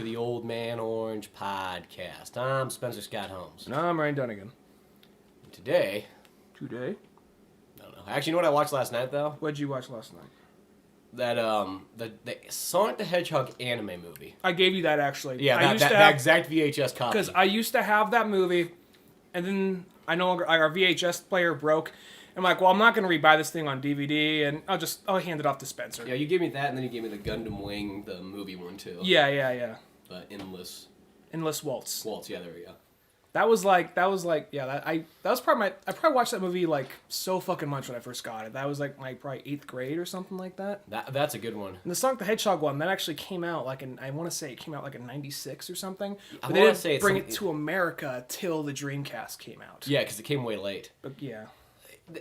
to the Old Man Orange podcast. I'm Spencer Scott Holmes. No, I'm Ryan Dunigan. Today? I don't know. Actually, you know what I watched last night, though? What'd you watch last night? That, the Sonic the Hedgehog anime movie. I gave you that, actually. Yeah, that exact VHS copy. Because I used to have that movie, and then our VHS player broke. I'm like, well, I'm not going to rebuy this thing on DVD, and I'll hand it off to Spencer. Yeah, you gave me that, and then you gave me the Gundam Wing, the movie one, too. Yeah. The Endless Waltz. Yeah, there we go. That was probably I probably watched that movie like so fucking much when I first got it. That was like my probably 8th grade or something like that. That's a good one. And the Sonic the Hedgehog one, that actually came out I want to say it came out like in 96 or something. But they didn't bring it to America till the Dreamcast came out. Yeah, because it came way late. But yeah.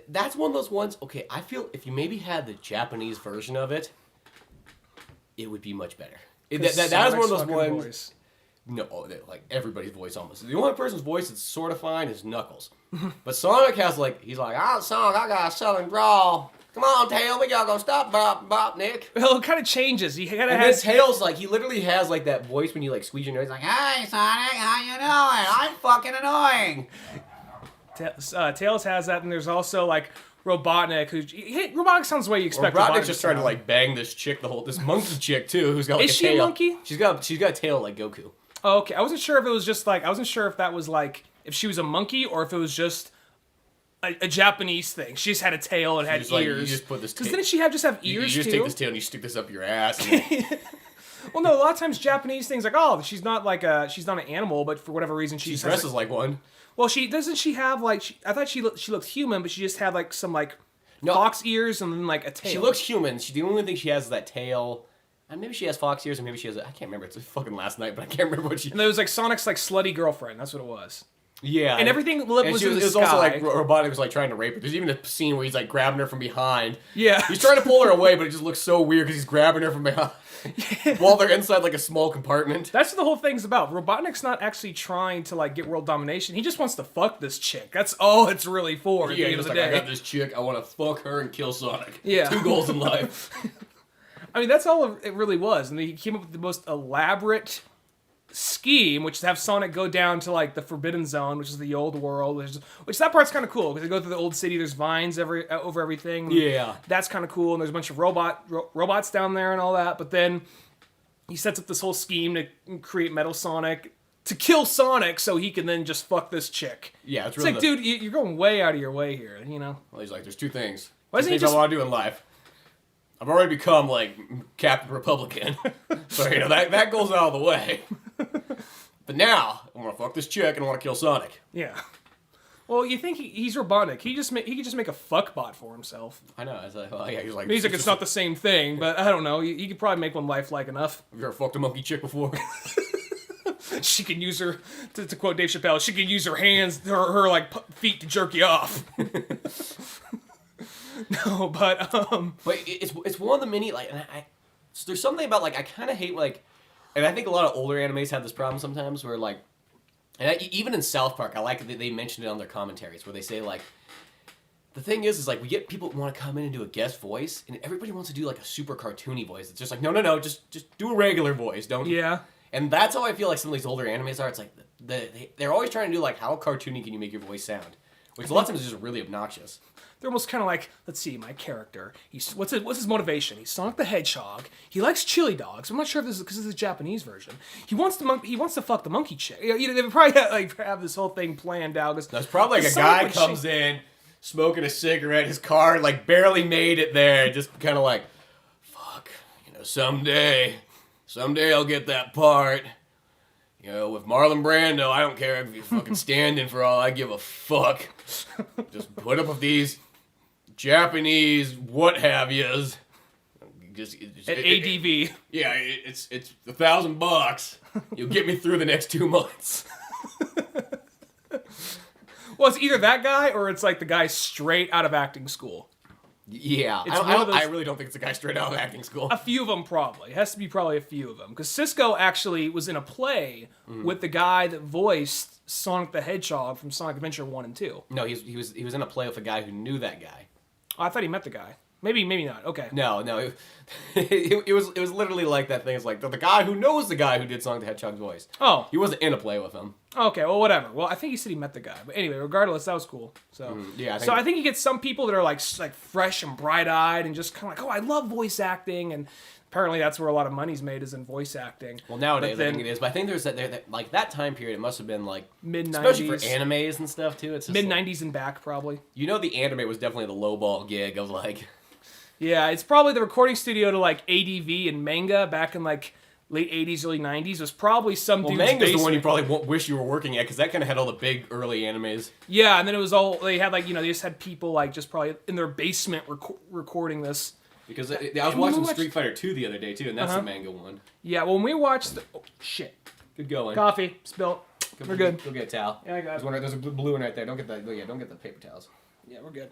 That's one of those ones, okay, I feel if you maybe had the Japanese version of it, it would be much better. That is one of those ones. Voice. No, like everybody's voice almost. The only person's voice that's sort of fine is Knuckles. But Sonic has he's like, Sonic, I got a southern drawl. Come on, Tail, we gotta go stop, bop, Nick. Well, it kind of changes. He kind of has Tails he literally has that voice when you squeeze your nose, like, hey Sonic, how you doing? I'm fucking annoying. Tails has that, and there's also Robotnik, Robotnik sounds the way you expect. Robotnik's just trying to bang this chick, this monkey chick too, who's got a tail. Is she a monkey? She's got a tail like Goku. Oh, okay. I wasn't sure if it was just I wasn't sure if that was if she was a monkey or if it was just a Japanese thing. She just had a tail and had ears. You just put this. Because didn't she just have ears too? You just take this tail and you stick this up your ass. Well, no. A lot of times Japanese things she's not she's not an animal, but for whatever reason she dresses like one. Well, she have I thought she looked human, but she just had some fox ears and then a tail. She looks human. The only thing she has is that tail. And maybe she has fox ears, and maybe she has I can't remember. It's fucking last night, but I can't remember what she. And there was Sonic's slutty girlfriend. That's what it was. Yeah. And everything was in the sky. It was also Robotnik was trying to rape her. There's even a scene where he's grabbing her from behind. Yeah. He's trying to pull her away, but it just looks so weird because he's grabbing her from behind. While they're inside a small compartment. That's what the whole thing's about. Robotnik's not actually trying to get world domination. He just wants to fuck this chick. That's all it's really for. Yeah, he's I got this chick. I want to fuck her and kill Sonic. Yeah. 2 goals in life. I mean, that's all it really was. And he came up with the most elaborate scheme, which is to have Sonic go down to the Forbidden Zone, which is the old world, which that part's kind of cool because they go through the old city. There's vines over everything. Yeah, that's kind of cool. And there's a bunch of robots down there and all that. But then he sets up this whole scheme to create Metal Sonic to kill Sonic, so he can then just fuck this chick. Yeah, it's really dude, you're going way out of your way here. Well, he's there's 2 things. Why doesn't he I want to do in life. I've already become Captain Republican, so that goes out of the way. But now I want to fuck this chick and I want to kill Sonic. Yeah. Well, you think he's Robotnik? He could just make a fuck bot for himself. I know. It's he's it's not the same thing, but I don't know. He could probably make one lifelike enough. Have you ever fucked a monkey chick before? She can use her, to quote Dave Chappelle, she can use her hands, her feet to jerk you off. No, but it's one of the many there's something about I kind of hate and I think a lot of older animes have this problem sometimes where even in South Park I like that they mention it on their commentaries where they say the thing is we get people who want to come in and do a guest voice and everybody wants to do a super cartoony voice. It's just no, just do a regular voice, don't. Yeah. And that's how I feel some of these older animes are. It's they're always trying to do how cartoony can you make your voice sound, which a lot of times is just really obnoxious. They're almost kind of let's see, my character. What's his motivation? He's Sonic the Hedgehog. He likes chili dogs. I'm not sure if this is because this is the Japanese version. He wants to fuck the monkey chick. They probably have this whole thing planned out. That's probably a guy comes in smoking a cigarette. His car barely made it there. Just kind of fuck. Someday I'll get that part. With Marlon Brando, I don't care if you fucking standing for all I give a fuck. Just put up with these Japanese what have yous. ADV. Yeah, it's $1,000. You'll get me through the next 2 months. Well, it's either that guy or it's the guy straight out of acting school. Yeah, I really don't think it's a guy straight out of acting school. A few of them probably. It has to be probably a few of them. Because Cisco actually was in a play with the guy that voiced Sonic the Hedgehog from Sonic Adventure 1 and 2. No, he was in a play with a guy who knew that guy. Oh, I thought he met the guy. Maybe not. Okay. No, it was literally like that thing. It's like the guy who knows the guy who did Sonic the Hedgehog's voice. Oh. He wasn't in a play with him. Okay, well, whatever. Well, I think he said he met the guy. But anyway, regardless, that was cool. So, yeah. I think you get some people that are like fresh and bright-eyed and just kind of like, oh, I love voice acting. And apparently that's where a lot of money's made is in voice acting. Well, nowadays I think it is. But I think there's like that time period, it must have been like... Mid-90s. Especially for animes and stuff, too. It's Mid-90s and back, probably. You know the anime was definitely the lowball gig of like... Yeah, it's probably the recording studio to like ADV and manga back in like late 80s, early 90s was probably some dude's manga's basement. the one you probably wish you were working at because that kind of had all the big early animes. Yeah, and then it was all, they had like, they just had people like just probably in their basement recording this. Because I was watching Street Fighter 2 the other day too, and that's the manga one. Yeah, when we watched oh, shit. Good going. Coffee, spilt. We're good. Go get a towel. Yeah, I got it. There's a blue one right there. Don't get that. Yeah, don't get the paper towels. Yeah, we're good.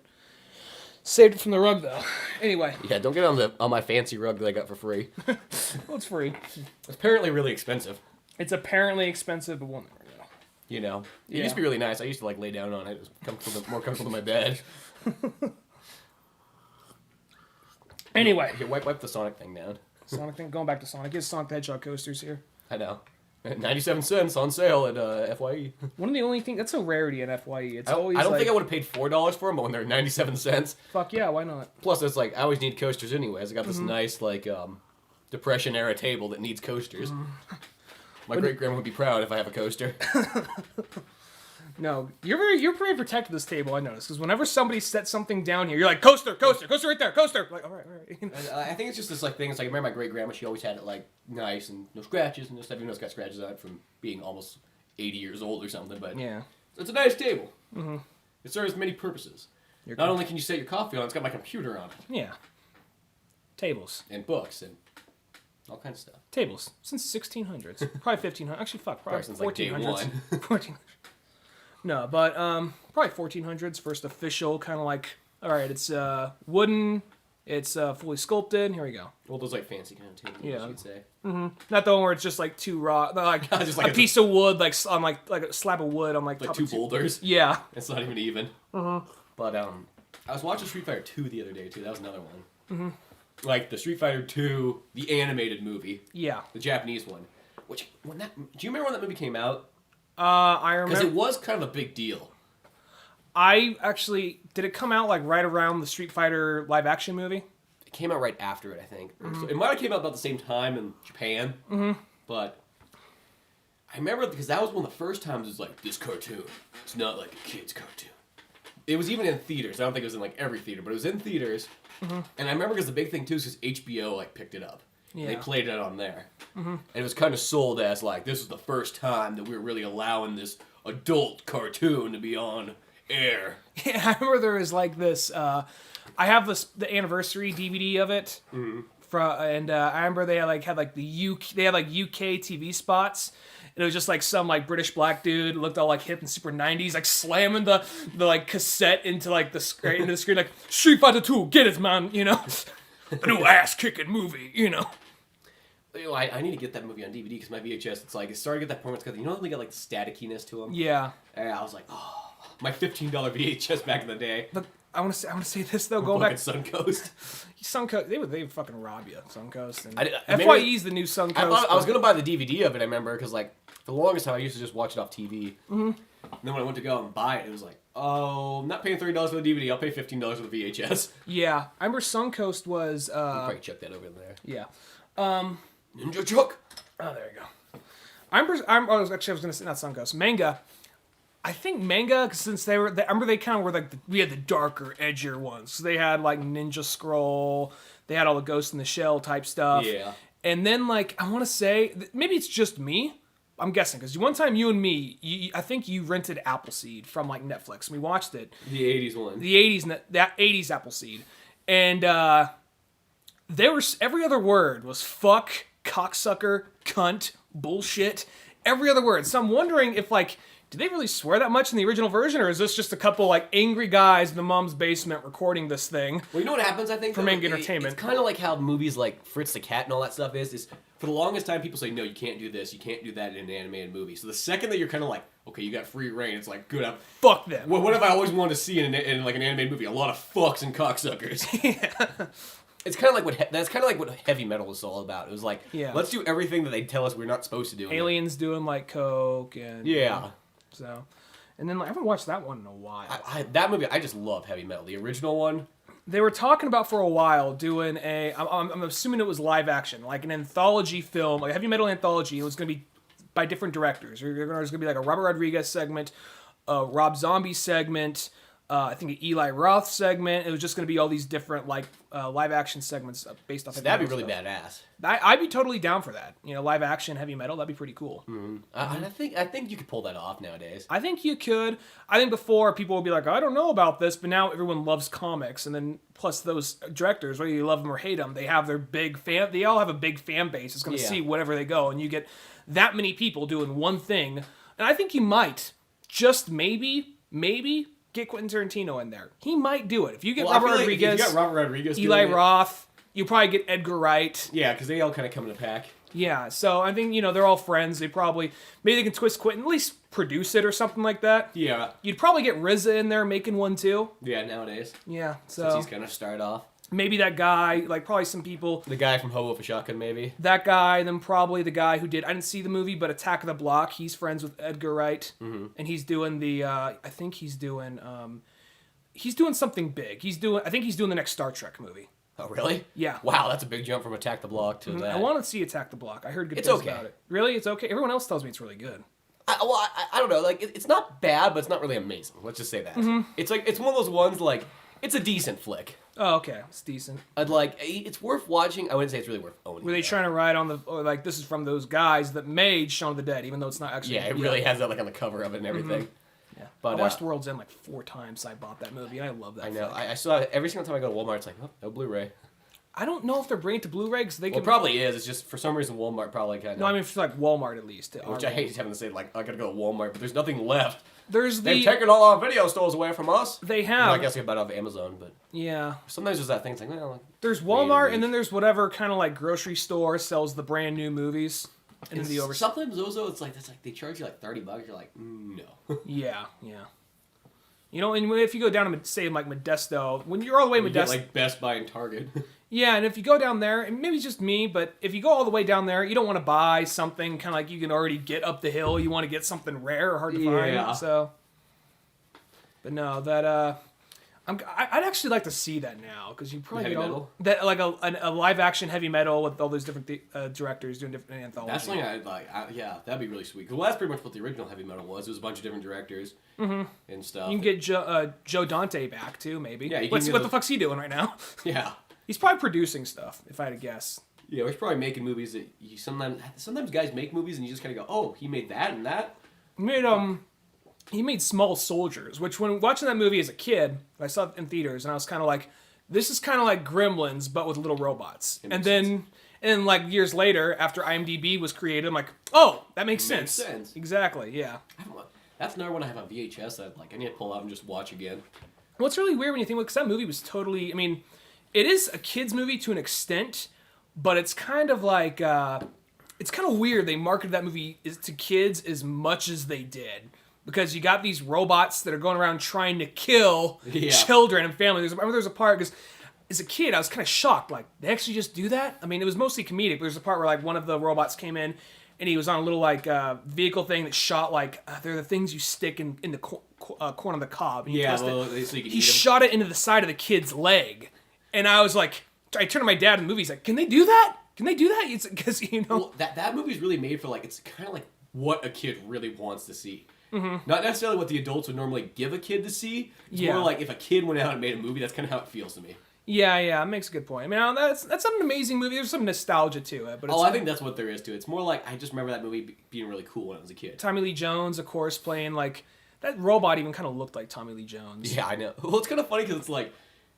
Saved it from the rug though. Anyway. Yeah, don't get on my fancy rug that I got for free. Well, it's free. It's apparently really expensive. It's apparently expensive, but we'll never know. You know, it used to be really nice. I used to like lay down on it. It was more comfortable than my bed. Anyway. Here, wipe the Sonic thing down. Sonic thing. Going back to Sonic. Get Sonic the Hedgehog coasters here. I know. 97 cents on sale at FYE. One of the only things that's a rarity at FYE. It's I always. I don't like, think I would have paid $4 for them, but when they're 97 cents. Fuck yeah, why not? Plus, it's like I always need coasters anyways. I got this nice like Depression era table that needs coasters. My great grandma would be proud if I have a coaster. No, you're pretty protective of this table. I noticed because whenever somebody sets something down here, you're like coaster right there, coaster. Like all right. I think it's just this like thing. It's like I remember my great grandma. She always had it like nice and no scratches and stuff. Even though it's got scratches on it from being almost 80 years old or something. But yeah, it's a nice table. Mm-hmm. It serves many purposes. Not only can you set your coffee on, it's got my computer on it. Yeah. Tables. And books and all kinds of stuff. Tables since 1600s, probably 1500. Actually, fuck, probably since 1400s. Like 1400s. No, but probably 1400s. First official kind of like. All right, it's wooden. It's fully sculpted. Here we go. Well, those like fancy kind of tables, Yeah. you'd say. Mm-hmm. Not the one where it's just like two raw, like Just like a piece of wood, like on like a slab of wood on like top two of boulders. Yeah. It's not even even. Mm-hmm. But I was watching Street Fighter 2 the other day too. That was another one. Mm-hmm. Like the Street Fighter 2, the animated movie. Yeah. The Japanese one. Which do you remember when that movie came out? I remember. Because it was kind of a big deal. I actually did it come out like right around the Street Fighter live action movie? It came out right after it, I think. So it might have came out about the same time in Japan. Mm-hmm. But I remember because that was one of the first times it was like, this cartoon, it's not like a kid's cartoon. It was even in theaters. I don't think it was in like every theater, but it was in theaters. Mm-hmm. And I remember because the big thing too is because HBO like picked it up. Yeah. They played it on there. Mm-hmm. And it was kind of sold as like, this is the first time that we were really allowing this adult cartoon to be on air. Yeah, I remember there was like this. I have the anniversary DVD of it. Mm-hmm. And I remember they had like the UK. They had like UK TV spots. And it was just like some like British black dude looked all like hip and super 90s, like slamming the like cassette into like the screen like Street Fighter 2, get it, man, you know, a new ass kicking movie, you know. I need to get that movie on DVD because my VHS, it's like it started to get that point. It's got, you know, they got like the staticiness to them. Yeah. And I was like, oh. My $15 VHS back in the day. But I want to say this though. Going back, Suncoast. Suncoast, they would fucking rob you. Suncoast. And FYE's the new Suncoast. I was gonna buy the DVD of it. I remember because like for the longest time I used to just watch it off TV. Mm-hmm. And then when I went to go and buy it, it was like, oh, I'm not paying $30 for the DVD. I'll pay $15 for the VHS. Yeah, I remember Suncoast was. You probably chuck that over there. Yeah. Ninja Chuck. Oh, there you go. I was gonna say not Suncoast, manga. I think manga, since I remember they kind of were like, we had the darker, edgier ones. So they had like Ninja Scroll, they had all the Ghost in the Shell type stuff. Yeah. And then like, I want to say, maybe it's just me, I'm guessing, because one time you and me, I think you rented Appleseed from like Netflix, and we watched it. The 80s one. The 80s Appleseed. And there was, every other word was fuck, cocksucker, cunt, bullshit, every other word. So I'm wondering if like, Did they really swear that much in the original version, or is this just a couple like angry guys in the mom's basement recording this thing? Well, you know what happens, I think? For main entertainment. It's kind of like how movies like Fritz the Cat and all that stuff is for the longest time people say, no, you can't do this, you can't do that in an animated movie. So the second that you're kind of like, okay, you got free reign, it's like, good, fuck them. What have I always wanted to see in like an animated movie? A lot of fucks and cocksuckers. Yeah. It's kind of like that's kind of like what heavy metal was all about. It was like, let's do everything that they tell us we're not supposed to do. Aliens doing like coke and so, and then like, I haven't watched that one in a while. That movie, I just love heavy metal. The original one. They were talking about for a while doing I'm assuming it was live action, like an anthology film, like a heavy metal anthology. It was going to be by different directors. There's going to be like a Robert Rodriguez segment, a Rob Zombie segment, I think an Eli Roth segment. It was just going to be all these different like live action segments based off. So that'd be really badass. I'd be totally down for that. You know, live action heavy metal. That'd be pretty cool. Mm-hmm. I think you could pull that off nowadays. I think you could. I think before people would be like, I don't know about this, but now everyone loves comics, and then plus those directors, whether you love them or hate them, they have their big fan. They all have a big fan base. It's going to see whatever they go, and you get that many people doing one thing. And I think you might just maybe get Quentin Tarantino in there. He might do it. If you get Robert Rodriguez, if you got Robert Rodriguez, Eli Roth, you probably get Edgar Wright. Yeah, because they all kind of come in a pack. Yeah, so I think, they're all friends. Maybe they can twist Quentin, at least produce it or something like that. Yeah. You'd probably get RZA in there making one too. Yeah, nowadays. Yeah, so. Since he's going to start off. Maybe that guy, like probably some people. The guy from Hobo with a Shotgun, maybe. That guy, then probably the guy who did, I didn't see the movie, but Attack of the Block. He's friends with Edgar Wright. Mm-hmm. And he's doing I think he's doing something big. I think he's doing the next Star Trek movie. Oh, really? Yeah. Wow, that's a big jump from Attack the Block to that. I want to see Attack the Block. I heard good things about it. Really? It's okay? Everyone else tells me it's really good. I don't know. Like, it's not bad, but it's not really amazing. Let's just say that. Mm-hmm. It's like, it's one of those ones, like, it's a decent flick. Oh, okay. It's decent. It's worth watching. I wouldn't say it's really worth owning. Were they trying to ride on this is from those guys that made Shaun of the Dead, even though it's not actually... Yeah, it really has that, like, on the cover of it and everything. Mm-hmm. Yeah. But, I watched World's End, like, 4 times. I bought that movie, and I love that I know. flick. I saw it every single time I go to Walmart, it's like, oh, no Blu-ray. I don't know if they're bringing it to Blu-ray, because they can... Well, it probably is. It's just, for some reason, Walmart probably kind of... No, I mean, for, like, Walmart, at least. Which I hate having to say, like, I gotta go to Walmart, but there's nothing left. They've taken all our video stores away from us. They have. Well, I guess they bought it off Amazon, but... Yeah. Sometimes there's that thing, it's like, well... There's Walmart, and then there's whatever kind of, like, grocery store sells the brand new movies. And then the sometimes those, it's like, they charge you, like, $30. You're like, no. Yeah. And if you go down to, say, like, Modesto, when you're all the way Modesto... You get, like, Best Buy and Target. Yeah, and if you go down there, and maybe it's just me, but if you go all the way down there, you don't want to buy something kind of like you can already get up the hill. You want to get something rare or hard to find. So, but no, that I'd actually like to see that now because you probably get all that like a live action heavy metal with all those different directors doing different anthologies. That's something I'd like. Yeah, that'd be really sweet. Well, that's pretty much what the original heavy metal was. It was a bunch of different directors and stuff. You can get Joe Dante back too, maybe. Yeah, what the fuck's he doing right now? Yeah. He's probably producing stuff, if I had to guess. Yeah, he's probably making movies that you sometimes guys make movies and you just kind of go, oh, he made that and that. He made Small Soldiers, which when watching that movie as a kid, I saw it in theaters, and I was kind of like, this is kind of like Gremlins, but with little robots. And then like years later, after IMDb was created, I'm like, oh, that makes sense. Exactly, yeah. That's another one I have on VHS that I need to pull out and just watch again. What's really weird when you think, because that movie was totally, it is a kid's movie to an extent, but it's kind of like, it's kind of weird they marketed that movie to kids as much as they did. Because you got these robots that are going around trying to kill children and families. I remember there was a part, because as a kid, I was kind of shocked. Like, they actually just do that? It was mostly comedic, but there's a part where, like, one of the robots came in, and he was on a little, like, vehicle thing that shot, like, they're the things you stick in the corn on the cob. And he shot it into the side of the kid's leg. And I was like, I turned to my dad in the movie. He's like, can they do that? Can they do that? It's because, Well, that movie's really made for, like, it's kind of like what a kid really wants to see. Mm-hmm. Not necessarily what the adults would normally give a kid to see. It's more like if a kid went out and made a movie, that's kind of how it feels to me. Yeah, it makes a good point. That's an amazing movie. There's some nostalgia to it. But I think that's what there is to it. It's more like, I just remember that movie being really cool when I was a kid. Tommy Lee Jones, of course, playing, like, that robot even kind of looked like Tommy Lee Jones. Yeah, I know. Well, it's kind of funny because it's like,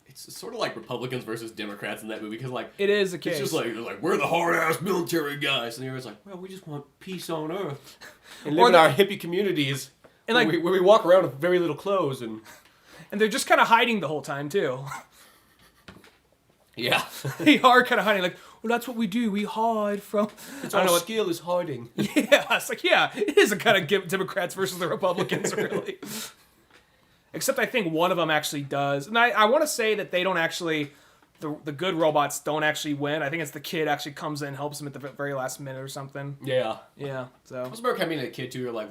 it's sort of like Republicans versus Democrats in that movie, because, like... It is a case. It's just like, we're the hard-ass military guys. And the other's like, well, we just want peace on Earth. And live in our hippie communities. And like where we walk around with very little clothes and they're just kind of hiding the whole time too. yeah, They are kind of hiding. Like, well, that's what we do. We hide from. it's I don't our know what. skill is hiding. Yeah, it's like it is a kind of Democrats versus the Republicans, really. Except I think one of them actually does, and I want to say that they don't actually. The good robots don't actually win. I think it's the kid actually comes in and helps him at the very last minute or something. Yeah. Yeah. So. I was remember coming to a kid too. You're like,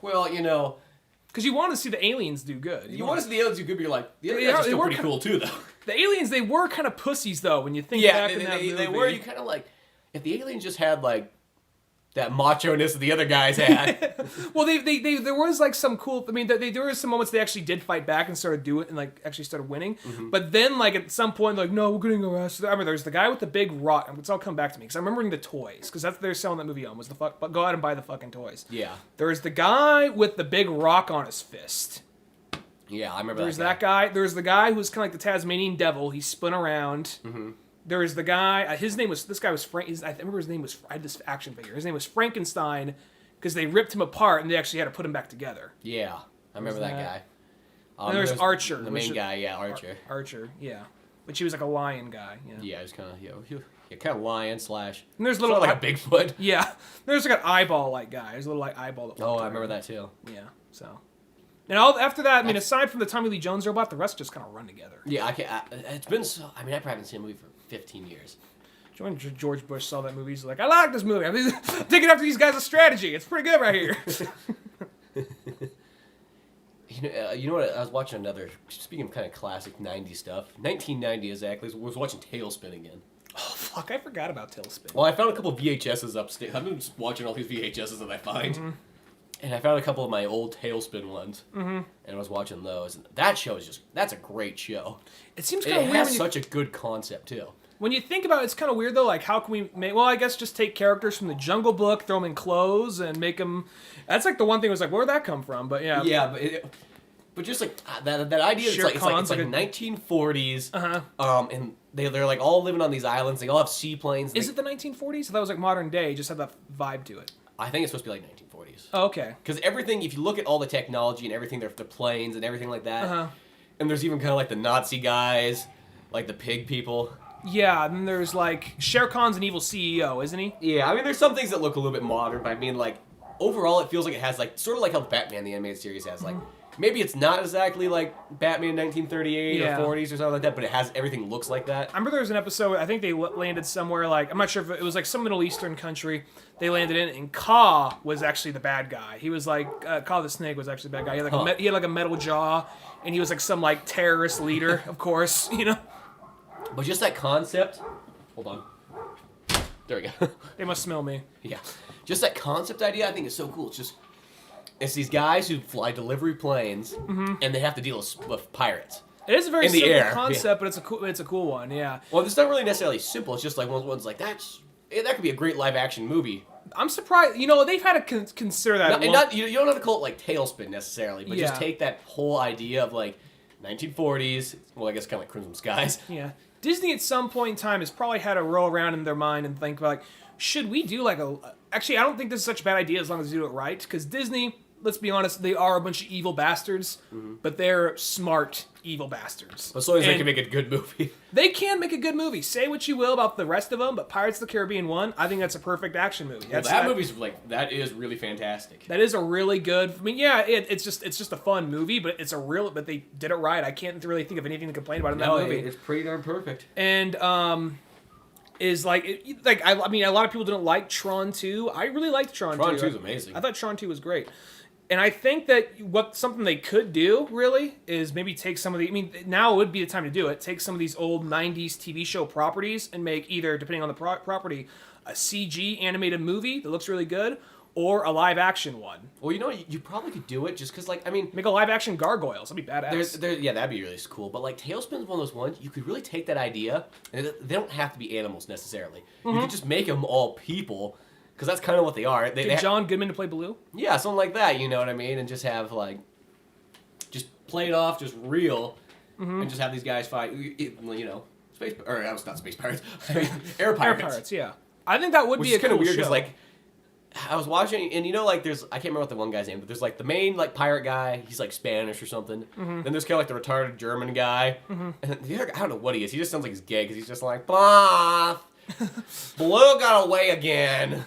well, you know. Because you want to see the aliens do good. You want to see the aliens do good, but you're like, the aliens are still pretty cool too, though. The aliens, they were kind of pussies, though, when you think back in that movie. They were. You kind of like, if the aliens just had, like, that macho-ness that the other guys had. Well, there was, like, some cool... I mean, there were some moments they actually did fight back and started doing it and, like, actually started winning. Mm-hmm. But then, like, at some point, like, no, we're getting arrested. I mean, there's the guy with the big rock. It's all come back to me, because I'm remembering the toys, because that's what they're selling that movie on, was but go out and buy the fucking toys. Yeah. There's the guy with the big rock on his fist. Yeah, I remember There's that guy. There's the guy who's kind of like the Tasmanian devil. He spun around. Mm-hmm. There's the guy. This guy was Frank. I remember his name was. I had this action figure. His name was Frankenstein, because they ripped him apart and they actually had to put him back together. Yeah, I remember that guy. And there's Archer, the main guy. Yeah, Archer. Archer, yeah, but he was like a lion guy. Yeah, yeah, he was kind of kind of lion slash. And there's little like a Bigfoot. Yeah, there's like an eyeball like guy. There's a little like eyeball. That I remember that too. Yeah, so. And after that, I mean, aside from the Tommy Lee Jones robot, the rest just kind of run together. Yeah, it's been so. I mean, I probably haven't seen a movie for 15 years. When George Bush saw that movie, he's like, I like this movie. I'm taking after these guys a strategy. It's pretty good right here. You know what? I was watching another. Speaking of kind of classic '90s stuff, 1990 exactly. I was watching Tailspin again. Oh fuck! I forgot about Tailspin. Well, I found a couple of VHSs upstairs. I've been just watching all these VHSs that I find. Mm-hmm. And I found a couple of my old Tailspin ones, and I was watching those. And that show is that's a great show. It seems kind of weird. It has such a good concept too. When you think about it, it's kind of weird though. Like, how can we make? Well, I guess just take characters from the Jungle Book, throw them in clothes, and make them. That's like the one thing was like, where'd that come from? But yeah. Yeah, but just like that idea. It's like 1940s. And they're like all living on these islands. They all have seaplanes. Is it the 1940s? So that was like modern day. It just had that vibe to it. I think it's supposed to be like 1940s. Oh, okay. Because everything, if you look at all the technology and everything, the planes and everything like that, and there's even kind of like the Nazi guys, like the pig people. Yeah, and then there's like Shere Khan's an evil CEO, isn't he? Yeah, I mean, there's some things that look a little bit modern, but I mean, like, overall, it feels like it has like sort of like how Batman the animated series has like. Maybe it's not exactly like Batman 1938 or 40s or something like that, but it has everything looks like that. I remember there was an episode, I think they landed somewhere like, I'm not sure if it was like some Middle Eastern country they landed in, and Ka was actually the bad guy. He was like, Ka the Snake was actually the bad guy. He had like a metal jaw, and he was like some like terrorist leader, of course, you know? But just that concept, hold on. There we go. They must smell me. Yeah. Just that concept idea I think is so cool. It's these guys who fly delivery planes, and they have to deal with pirates. It is a very simple concept, but it's a cool one, yeah. Well, it's not really necessarily simple. It's just like one's like, that could be a great live-action movie. I'm surprised. You know, they've had to consider that. You don't have to call it like Tailspin necessarily, but just take that whole idea of like 1940s. Well, I guess kind of like Crimson Skies. Yeah. Disney at some point in time has probably had to roll around in their mind and think like, should we do like Actually, I don't think this is such a bad idea as long as you do it right, because Disney, let's be honest, they are a bunch of evil bastards, but they're smart evil bastards. As long as they can make a good movie. They can make a good movie. Say what you will about the rest of them, but Pirates of the Caribbean 1, I think that's a perfect action movie. That is really fantastic. That is a really good. I mean, yeah, it's just a fun movie, but but they did it right. I can't really think of anything to complain about in that movie. It's pretty darn perfect. And is like I mean, a lot of people didn't like Tron 2. I really liked Tron 2. Tron 2 is amazing. I thought Tron 2 was great. And I think that something they could do, really, is maybe take some of the... I mean, now would be the time to do it. Take some of these old 90s TV show properties and make either, depending on the property, a CG animated movie that looks really good, or a live-action one. Well, you know, you probably could do it just because, like, I mean... Make a live-action Gargoyles. That'd be badass. Yeah, that'd be really cool. But, like, Tailspin's one of those ones, you could really take that idea, and they don't have to be animals, necessarily. You could just make them all people... Because that's kind of what they are. Get John Goodman to play Baloo? Yeah, something like that, you know what I mean? And just have, like, just play it off, just real, and just have these guys fight, you know, not space pirates, air pirates. Air pirates, yeah. I think that would be a cool show. kind of weird, because, like, I was watching, and like there's I can't remember what the one guy's name, but there's like the main like pirate guy. He's like Spanish or something. Mm-hmm. Then there's kind of like the retarded German guy, Mm-hmm. and the other guy, I don't know what he is. He just sounds like he's gay because he's just like bah. Blue got away again.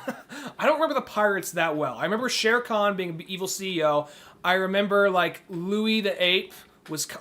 I don't remember the pirates that well. I remember Shere Khan being an evil CEO. I remember like Louis the Ape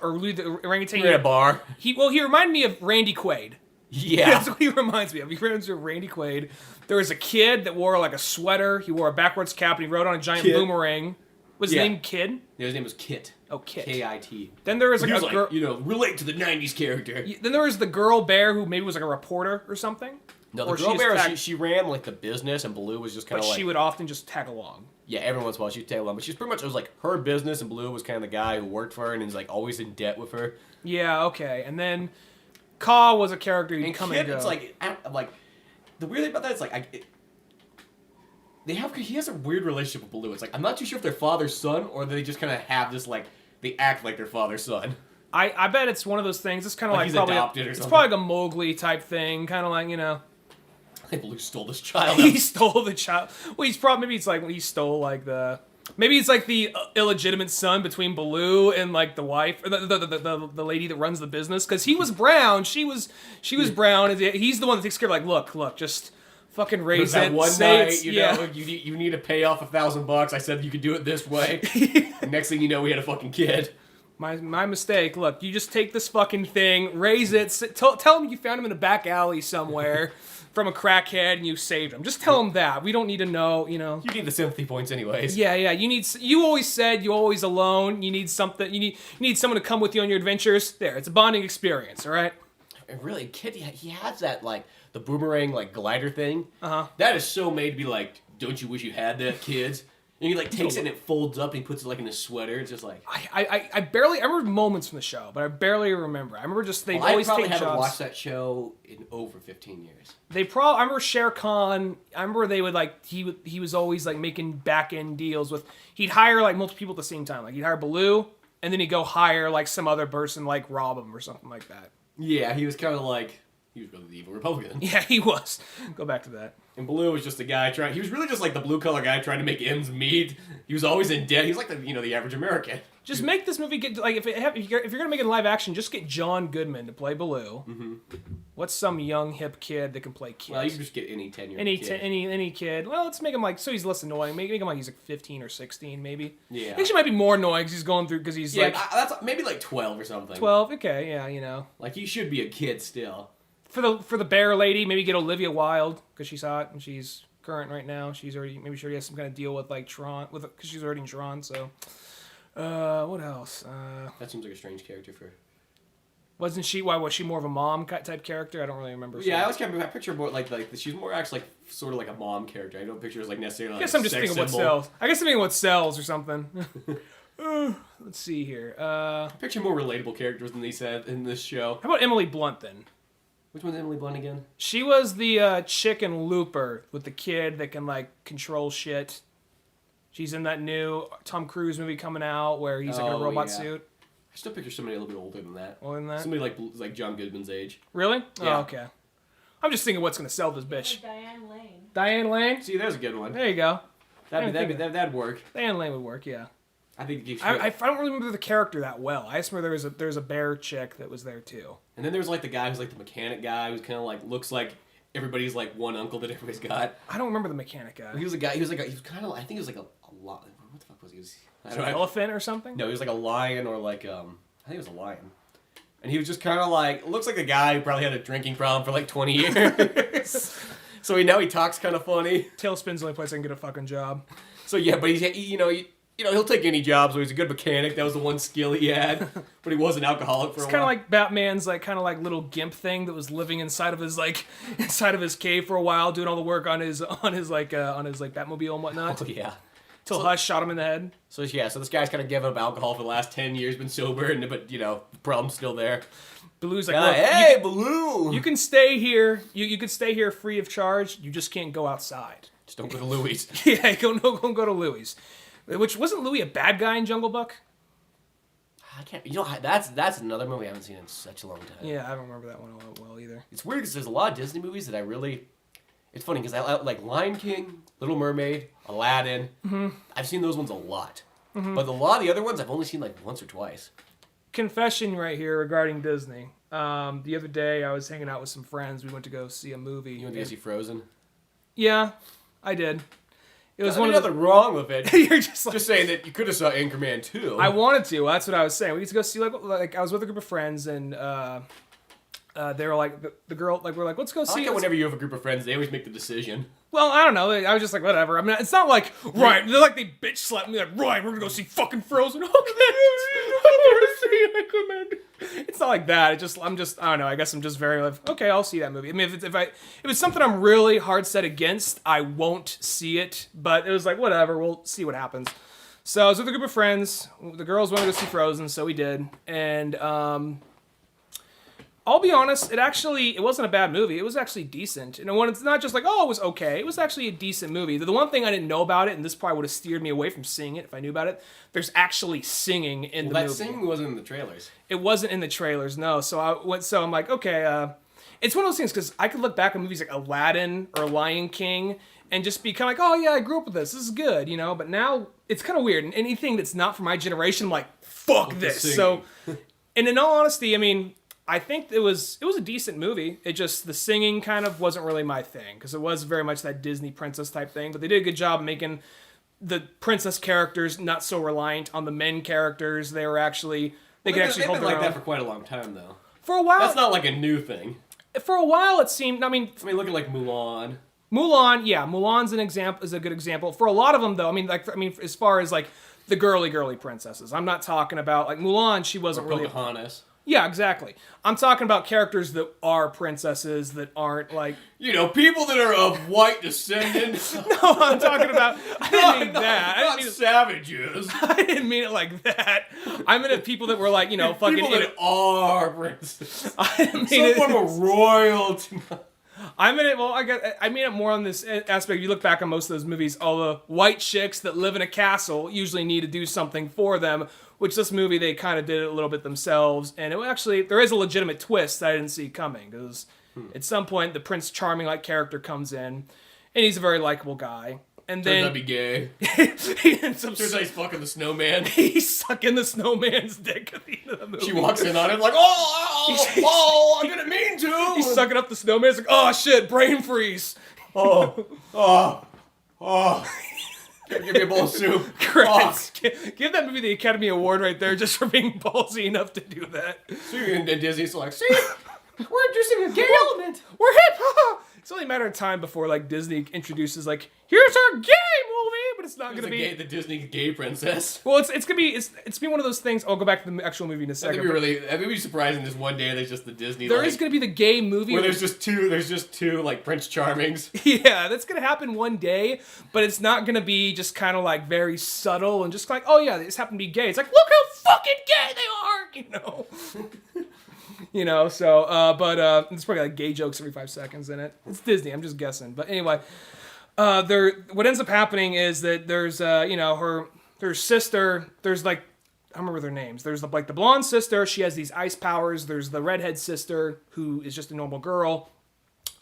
or Louis the orangutan. You're in a bar. He reminded me of Randy Quaid. Yeah. That's what he reminds me of. He reminds me of Randy Quaid. There was a kid that wore like a sweater. He wore a backwards cap and he rode on a giant boomerang. Was his name Kid? Yeah, his name was Kit. Oh, Kit. K-I-T. Then there was like He was a girl. relate to the 90s character. Then there was the girl bear who maybe was like a reporter or something. No, the Or girl she bear, attacked- she ran like the business, and Blue was just kind But of like... she would often just tag along. Yeah, every once in a while she'd tag along. But she's pretty much, it was like her business, and Blue was kind of the guy who worked for her and is like always in debt with her. Yeah, okay. And then Ka was a character who'd And come Kid, and go. it's like, the weird thing about that is like, he has a weird relationship with Blue. It's like, I'm not too sure if they're father-son, or they just kind of have this like, they act like they're father-son. I bet it's one of those things. It's kind of like he's probably adopted or it's something. probably like a Mowgli type thing, kind of like I think Blue stole this child. he stole the child. Well, he's probably maybe it's like when he stole like maybe it's like the illegitimate son between Baloo and like the wife or the lady that runs the business because he was brown, she was brown. And he's the one that takes care of like look, just fucking raise that it. one say night, it's, you need to pay off $1,000. I said you could do it this way. And next thing you know, we had a fucking kid. My mistake. Look, you just take this fucking thing, raise it, tell him you found him in a back alley somewhere from a crackhead and you saved him. Just tell him that. We don't need to know, You need the sympathy points anyways. Yeah. You always said you're always alone. You need something. You need someone to come with you on your adventures. There, it's a bonding experience. All right. And really, Kid, he has that like the boomerang like glider thing. Uh-huh. That is so made to be like, don't you wish you had that, kids? And he like takes it and it folds up and he puts it like in his sweater. It's just like I remember moments from the show, but I barely remember. I remember just they've always taken I probably haven't jobs. watched that show in over 15 years. I remember Shere Khan. I remember they would like he was always like making back end deals with. He'd hire like multiple people at the same time. Like he'd hire Baloo, and then he'd go hire like some other person like rob him or something like that. Yeah, he was kind of like he was really the evil Republican. Yeah, he was. Go back to that. And Blue was just a guy trying. He was really just like the blue collar guy trying to make ends meet. He was always in debt. He was like the average American. Just make this movie get like if you're gonna make it in live action, just get John Goodman to play Baloo. Mm-hmm. What's some young hip kid that can play kids? Well, you can just get any 10-year-old kid. Any kid. Well, let's make him like so he's less annoying. Make him like he's like 15 or 16 maybe. Yeah. Actually, might be more annoying because he's going through because he's like that's maybe like 12 or something. 12. Okay, yeah, Like he should be a kid still. For the bear lady, maybe get Olivia Wilde because she's hot and she's current right now. She already has some kind of deal with like Tron because she's already in Tron. So, what else? That seems like a strange character for. Wasn't she? Why was she more of a mom type character? I don't really remember. Yeah, I always kind of picture more like she's more actually like sort of like a mom character. I don't picture her as like necessarily. I Like guess I'm just sex thinking what symbol. sells. I guess I'm thinking what sells or something. Let's see here. Picture more relatable characters than they said in this show. How about Emily Blunt then? Which one's Emily Blunt again? She was the chick in Looper with the kid that can like control shit. She's in that new Tom Cruise movie coming out where he's like in a robot suit. I still picture somebody a little bit older than that. Older than that? Somebody like John Goodman's age. Really? Yeah. Oh, okay. I'm just thinking what's gonna sell this bitch. Diane Lane. Diane Lane? See, there's a good one. There you go. That'd work. Diane Lane would work, yeah. I think you should. I don't really remember the character that well. I just remember there's a bear chick that was there too. And then there's like the guy who's like the mechanic guy who's kind of like looks like everybody's like one uncle that everybody's got. I don't remember the mechanic guy. He was a guy. He was kind of. I think he was like a lot. What the fuck was he? I Was don't it an know. elephant or something? No, he was like a lion or like I think it was a lion. And he was just kind of like looks like a guy who probably had a drinking problem for like 20 years. So now he talks kind of funny. Tailspin's the only place I can get a fucking job. So yeah, but he'll take any job. So he's a good mechanic. That was the one skill he had. But he was an alcoholic for It's a kind while. of like Batman's kind of like little gimp thing that was living inside of his cave for a while, doing all the work on his Batmobile and whatnot. Oh yeah. Till Hush shot him in the head. So yeah, so this guy's kind of given up alcohol for the last 10 years, been sober, but the problem's still there. Baloo's like, Look, look, hey, Baloo! you can stay here. You can stay here free of charge. You just can't go outside. Just don't go to Louis. Yeah, don't go to Louis. Which wasn't Louis a bad guy in Jungle Book? I can't. That's another movie I haven't seen in such a long time. Yeah, I don't remember that one well either. It's weird because there's a lot of Disney movies that I really. It's funny because I like Lion King, Little Mermaid, Aladdin. Mm-hmm. I've seen those ones a lot. Mm-hmm. But a lot of the other ones I've only seen like once or twice. Confession right here regarding Disney. The other day I was hanging out with some friends. We went to go see a movie. You went to go see Frozen? Yeah, I did. It was nothing wrong with it. You're just saying that you could have saw Anchorman too. I wanted to. That's what I was saying. We used to go see like I was with a group of friends and they were like the girl like we're like let's go see. I like it whenever you have a group of friends, they always make the decision. Well, I don't know. I was just like whatever. I mean, it's not like right. They're like they bitch slapped me like right. We're gonna go see fucking Frozen. Okay, I'm gonna see Anchorman. It's not like that. I don't know. I guess I'm just very like okay. I'll see that movie. I mean, if it's something I'm really hard set against, I won't see it. But it was like whatever. We'll see what happens. So I was with a group of friends. The girls wanted to see Frozen, so we did. And I'll be honest, it wasn't a bad movie. It was actually decent. And when it's not just like, oh, it was okay. It was actually a decent movie. The one thing I didn't know about it, and this probably would have steered me away from seeing it if I knew about it, there's actually singing in the movie. That singing wasn't in the trailers. It wasn't in the trailers, no. So I'm like, okay, it's one of those things because I could look back at movies like Aladdin or Lion King and just be kind of like, oh yeah, I grew up with this. This is good, you know? But now it's kind of weird. And anything that's not for my generation, I'm like, fuck this. So, and in all honesty, I mean, I think it was a decent movie. It just, the singing kind of wasn't really my thing because it was very much that Disney princess type thing. But they did a good job making the princess characters not so reliant on the men characters. They were actually, they could actually hold their own. They've been like that for quite a long time though. For a while. That's not like a new thing. For a while it seemed, I mean look at like Mulan. Mulan's is a good example. For a lot of them though, as far as like the girly princesses. I'm not talking about like Mulan, she wasn't really Pocahontas. Yeah, exactly. I'm talking about characters that are princesses that aren't like... You know, people that are of white descendants. No, I'm talking about... I didn't mean that. Not savages. I didn't mean it like that. I meant people that were like, you know, fucking... People that are princesses. I didn't mean some form of royalty. I mean it more on this aspect. If you look back on most of those movies, all the white chicks that live in a castle usually need to do something for them, which this movie, they kind of did it a little bit themselves. And there is a legitimate twist that I didn't see coming, because at some point, the Prince Charming-like character comes in, and he's a very likable guy. And Turns then... out to be gay. Turns out he's fucking the snowman. He's sucking the snowman's dick at the end of the movie. She walks in on him like, I didn't mean to. He's sucking up the snowman. He's like, oh shit, brain freeze. Oh. Give me a bowl of soup. Give that movie the Academy Award right there just for being ballsy enough to do that. And Disney's like, see, we're introducing a gay element. We're hip. It's only a matter of time before like Disney introduces like, here's our gay movie, but it's not going to be the Disney gay princess. Well, it's gonna be one of those things. I'll go back to the actual movie in a second. That'd be surprising. Just one day there's just the Disney. There is going to be the gay movie where there's just two like Prince Charmings. Yeah, that's going to happen one day, but it's not going to be just kind of like very subtle and just like, oh yeah, they just happen to be gay. It's like, look how fucking gay they are, you know. You know, so, there's probably like gay jokes every 5 seconds in it. It's Disney, I'm just guessing. But anyway, what ends up happening is that there's, her sister, there's like, I don't remember their names. There's like the blonde sister, she has these ice powers. There's the redhead sister, who is just a normal girl.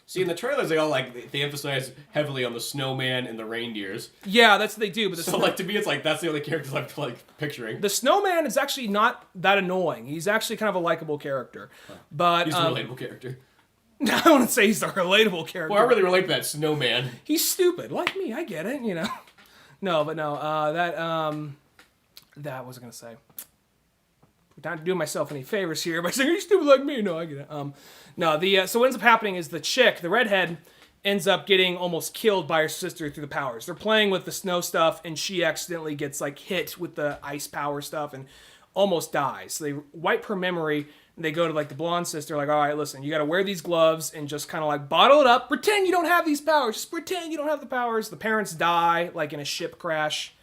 See, in the trailers, they emphasize heavily on the snowman and the reindeers. Yeah, that's what they do. But to me, it's like that's the only characters I'm like picturing. The snowman is actually not that annoying. He's actually kind of a likable character, but he's a relatable character. I don't want to say he's a relatable character. Well, I really relate to that snowman. He's stupid, like me. I get it, you know. That what was I gonna say? Not doing myself any favors here by saying, are you stupid like me? No, I get it. So what ends up happening is the chick, the redhead, ends up getting almost killed by her sister through the powers. They're playing with the snow stuff, and she accidentally gets like hit with the ice power stuff and almost dies. So they wipe her memory, and they go to like the blonde sister, like, all right, listen, you got to wear these gloves and just kind of like bottle it up. Pretend you don't have these powers. Just pretend you don't have the powers. The parents die like in a ship crash,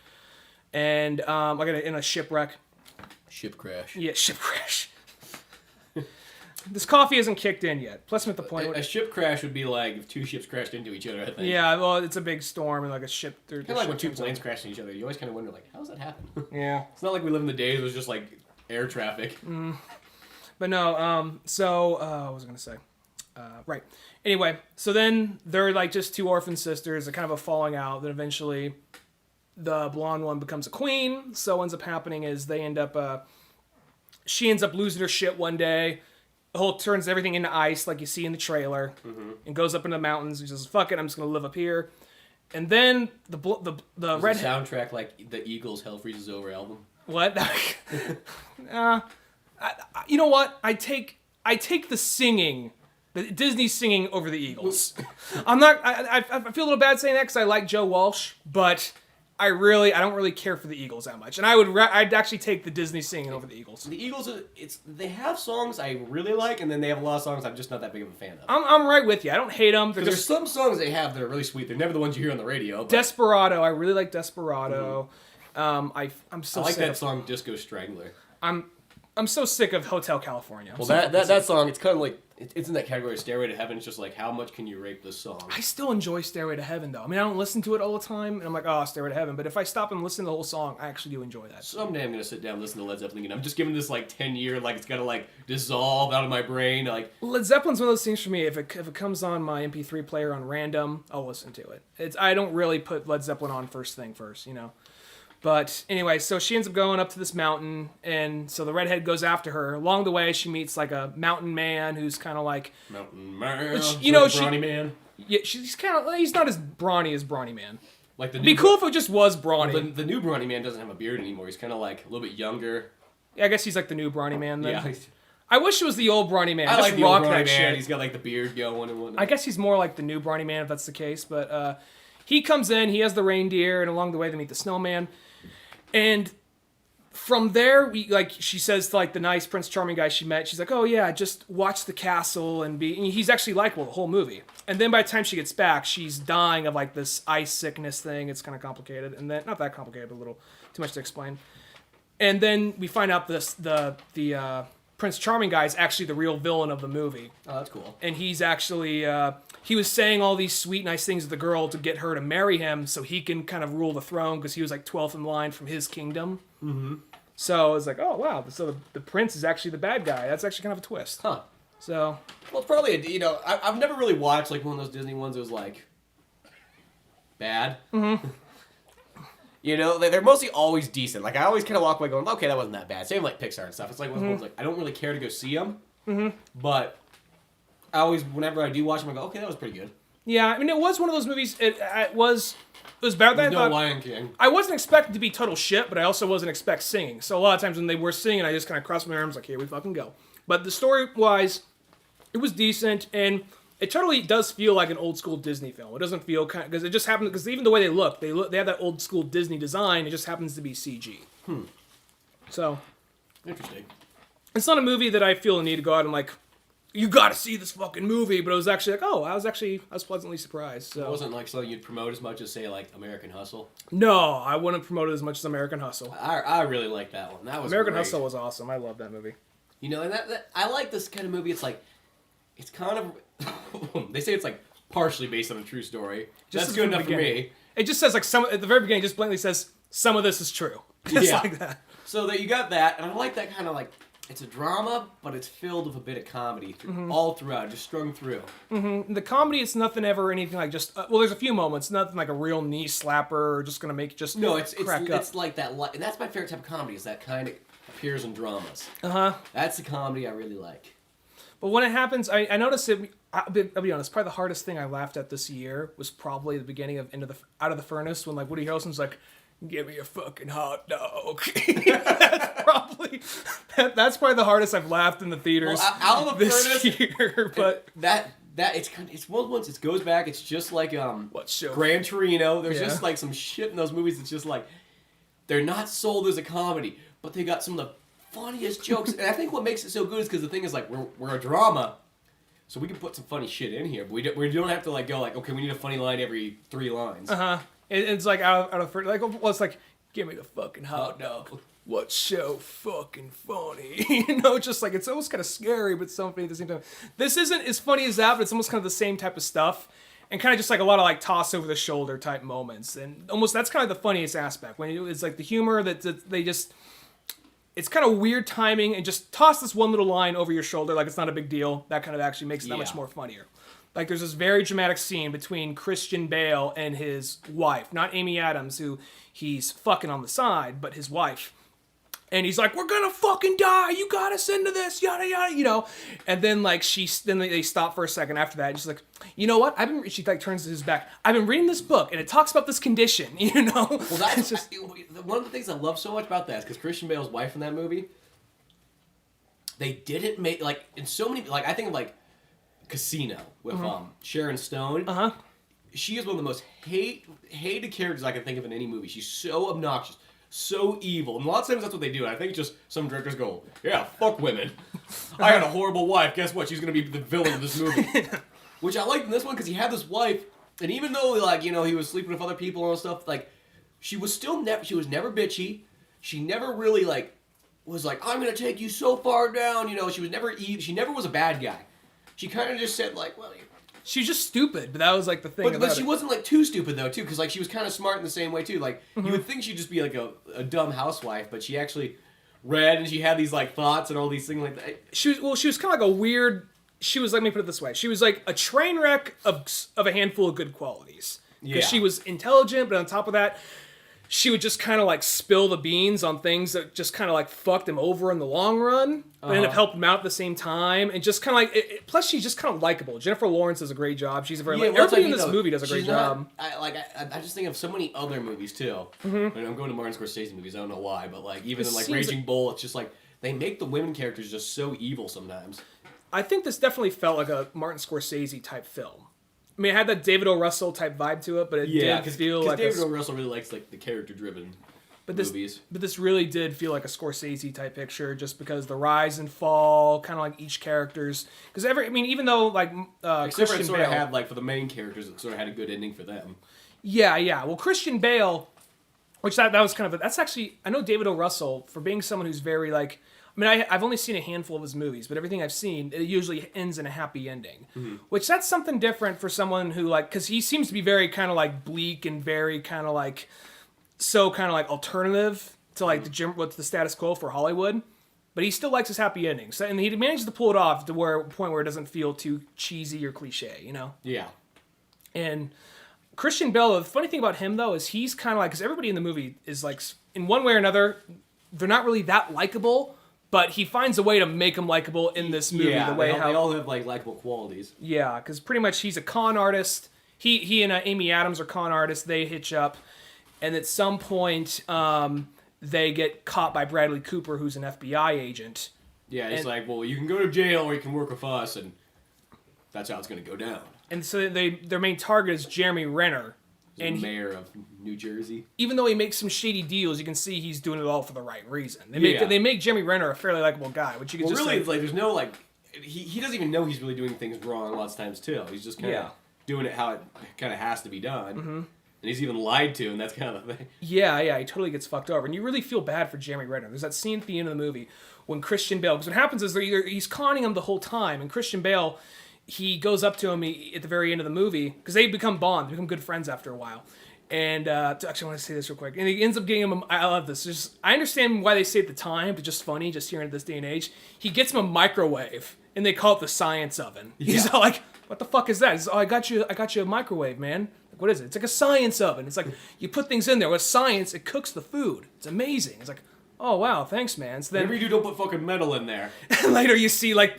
and in a shipwreck. Ship crash. Yeah, ship crash. This coffee hasn't kicked in yet. Plus, I'm at the point. A ship crash would be like if two ships crashed into each other, I think. Yeah, well, it's a big storm and like a ship. Kind of like when two planes crash into each other. You always kind of wonder, like, how does that happen? Yeah. It's not like we live in the days it was just like air traffic. But no, what was I gonna say? Right. Anyway, so then they're like just two orphan sisters. They're kind of a falling out. Then eventually, the blonde one becomes a queen. So what ends up happening is they end up. She ends up losing her shit one day. The whole turns everything into ice, like you see in the trailer, and goes up into the mountains. He says, "Fuck it, I'm just gonna live up here." And then the red soundtrack like the Eagles' "Hell Freezes Over" album. What? You know what? I take the singing. Disney singing over the Eagles. I'm not. I feel a little bad saying that because I like Joe Walsh, but I don't really care for the Eagles that much. And I'd actually take the Disney singing over the Eagles. The Eagles, they have songs I really like, and then they have a lot of songs I'm just not that big of a fan of. I'm right with you. I don't hate them. There's some songs they have that are really sweet. They're never the ones you hear on the radio. But... Desperado. I really like Desperado. Mm-hmm. I'm so. I like sick that song, Disco Strangler. I'm so sick of Hotel California. Well, that song, it's kind of like, it's in that category of Stairway to Heaven. It's just like, how much can you rape this song? I still enjoy Stairway to Heaven, though. I mean, I don't listen to it all the time, and I'm like, oh, Stairway to Heaven. But if I stop and listen to the whole song, I actually do enjoy that. Someday I'm going to sit down and listen to Led Zeppelin again. I'm just giving this, like, 10-year, like, it's got to, like, dissolve out of my brain. Like Led Zeppelin's one of those things for me. If it comes on my MP3 player on random, I'll listen to it. I don't really put Led Zeppelin on first, you know. But anyway, so she ends up going up to this mountain, and so the redhead goes after her. Along the way, she meets like a mountain man who's kind of like mountain man, brawny man. Yeah, he's not as brawny as Brawny Man. Like It'd be cool if it just was Brawny. Well, the new Brawny Man doesn't have a beard anymore. He's kind of like a little bit younger. Yeah, I guess he's like the new Brawny Man then. Yeah. I wish it was the old Brawny Man. I like the old Brawny Man. Shit. He's got like the beard going and whatnot. I guess he's more like the new Brawny Man if that's the case. But he comes in, he has the reindeer, and along the way they meet the snowman. And from there, she says to like the nice Prince Charming guy she met, she's like, "Oh yeah, just watch the castle and be." And he's actually likable the whole movie. And then by the time she gets back, she's dying of like this ice sickness thing. It's kind of complicated, and then not that complicated, but a little too much to explain. And then we find out the Prince Charming guy is actually the real villain of the movie. Oh, that's cool. And he's actually he was saying all these sweet, nice things to the girl to get her to marry him, so he can kind of rule the throne because he was like 12th in line from his kingdom. Mm-hmm. So it's like, oh wow, so the prince is actually the bad guy. That's actually kind of a twist. Huh. So. Well, it's probably I've never really watched like one of those Disney ones that was like bad. Mm-hmm. They're mostly always decent. Like I always kind of walk away going, okay, that wasn't that bad. Same like Pixar and stuff. It's like one of those ones like I don't really care to go see them, but I always, whenever I do watch them, I go, okay, that was pretty good. Yeah, I mean, it was one of those movies. It was better than I thought. Lion King. I wasn't expecting to be total shit, but I also wasn't expect singing. So a lot of times when they were singing, I just kind of crossed my arms like, here we fucking go. But the story-wise, it was decent, and it totally does feel like an old school Disney film. It doesn't feel because it just happened because even the way they look, they have that old school Disney design. It just happens to be CG. So interesting. It's not a movie that I feel a need to go out and like, you got to see this fucking movie. But it was actually like, oh, I was pleasantly surprised. So it wasn't like something you'd promote as much as say like American Hustle. No, I wouldn't promote it as much as American Hustle. I really like that one. That was American great. Hustle was awesome. I love that movie. And that I like this kind of movie. It's like, it's kind of, they say it's like partially based on a true story. That's good enough for me. It just says like at the very beginning, just blatantly says some of this is true. Just like that. So that you got that, and I like that kind of like, it's a drama, but it's filled with a bit of comedy all throughout, just strung through. Mm-hmm. The comedy, it's nothing ever anything like just, there's a few moments, nothing like a real knee slapper or just going to make you just crack up. It's like that, and that's my favorite type of comedy, is that kind of appears in dramas. Uh-huh. That's the comedy I really like. But when it happens, I noticed it, I'll be honest, probably the hardest thing I laughed at this year was probably the beginning of Out of the Furnace, when like Woody Harrelson's like, give me a fucking hot dog. That's probably the hardest I've laughed in the theaters Out of the this Furnace, year. But it's one of the ones, it goes back, it's just like what show? Gran Torino. There's just like some shit in those movies that's just like, they're not sold as a comedy, but they got some of the funniest jokes. And I think what makes it so good is because the thing is like, we're a drama, so we can put some funny shit in here, but we don't have to like go like, okay, we need a funny line every 3 lines. It's like out of like, well, it's like, give me the fucking hot dog. What's so fucking funny? Just like, it's almost kind of scary, but so funny at the same time. This isn't as funny as that, but it's almost kind of the same type of stuff. And kind of just like a lot of like toss over the shoulder type moments. And almost that's kind of the funniest aspect. When it's like the humor that they just, it's kind of weird timing, and just toss this one little line over your shoulder like it's not a big deal. That kind of actually makes it that much more funnier. Like, there's this very dramatic scene between Christian Bale and his wife. Not Amy Adams, who he's fucking on the side, but his wife. And he's like, we're gonna fucking die. You got us into this, yada, yada, you know. And then, like, then they stop for a second after that. And she's like, you know what? She, like, turns to his back. I've been reading this book, and it talks about this condition, you know? Well, that's just... One of the things I love so much about that is because Christian Bale's wife in that movie, they didn't make, like, in so many... Like, I think of, like, Casino with Sharon Stone. She is one of the most hated characters I can think of in any movie. She's so obnoxious, so evil, and a lot of times that's what they do. And I think just some directors go, "Yeah, fuck women. I got a horrible wife. Guess what? She's gonna be the villain of this movie." Which I liked in this one because he had this wife, and even though, like, you know, he was sleeping with other people and all stuff, like, she was still she was never bitchy. She never really, like, was like, "I'm gonna take you so far down." You know, she was never evil. She never was a bad guy. She kind of just said, like, well... She was just stupid, but that was, like, the thing But she wasn't, like, too stupid, though, too, because, like, she was kind of smart in the same way, too. Like, you would think she'd just be, like, a dumb housewife, but she actually read, and she had these, like, thoughts and all these things like that. She was kind of like a weird... She was, let me put it this way. She was, like, a train wreck of a handful of good qualities. Because she was intelligent, but on top of that... She would just kind of, like, spill the beans on things that just kind of, like, fucked him over in the long run, but ended up helping him out at the same time, and just kind of, like, plus she's just kind of likable. Jennifer Lawrence does a great job. She's a very, everybody in this movie does a great job. I just think of so many other movies, too. I mean, I'm going to Martin Scorsese movies, I don't know why, but, like, even in, like, Raging Bull, it's just, like, they make the women characters just so evil sometimes. I think this definitely felt like a Martin Scorsese type film. I mean, it had that David O. Russell type vibe to it, but it did feel like... David O. Russell really likes, like, the character-driven movies. But this really did feel like a Scorsese type picture, just because the rise and fall, kind of like each character's... Because even though, like, Except for it sort of had, like, for the main characters, it sort of had a good ending for them. Yeah. Well, Christian Bale, which that was kind of... That's actually... I know David O. Russell, for being someone who's very, like... I mean, I've only seen a handful of his movies, but everything I've seen, it usually ends in a happy ending. Which, that's something different for someone who, like... Because he seems to be very kind of, like, bleak and very kind of, like... So kind of, like, alternative to, like, what's the status quo for Hollywood. But he still likes his happy endings. And he manages to pull it off to a point where it doesn't feel too cheesy or cliche, you know? Yeah. And Christian Bale, the funny thing about him, though, is he's kind of like... Because everybody in the movie is, like... In one way or another, they're not really that likable... But he finds a way to make him likable in this movie. Yeah, the way they all have, like, likable qualities. Yeah, because pretty much he's a con artist. He and Amy Adams are con artists. They hitch up. And at some point, they get caught by Bradley Cooper, who's an FBI agent. Yeah, he's like, well, you can go to jail or you can work with us, and that's how it's going to go down. And so their main target is Jeremy Renner. And mayor of New Jersey. Even though he makes some shady deals, you can see he's doing it all for the right reason. They make Jeremy Renner a fairly likable guy, which you can just really, like, there's no, like, he doesn't even know he's really doing things wrong lots of times too. He's just kind of doing it how it kind of has to be done, and he's even lied to, and that's kind of the thing. Yeah, he totally gets fucked over, and you really feel bad for Jeremy Renner. There's that scene at the end of the movie when Christian Bale, because what happens is he's conning him the whole time, and Christian Bale, he goes up to him at the very end of the movie because they become good friends after a while. And actually, I want to say this real quick. And he ends up getting him. I love this. I understand why they say at the time, but just funny, just hearing it this day and age. He gets him a microwave, and they call it the science oven. Yeah. He's all like, "What the fuck is that?" He's, "Oh, I got you a microwave, man." Like, what is it? It's like a science oven. It's like you put things in there with science. It cooks the food. It's amazing. It's like, oh wow, thanks, man. So then, maybe you don't put fucking metal in there. Later, you see like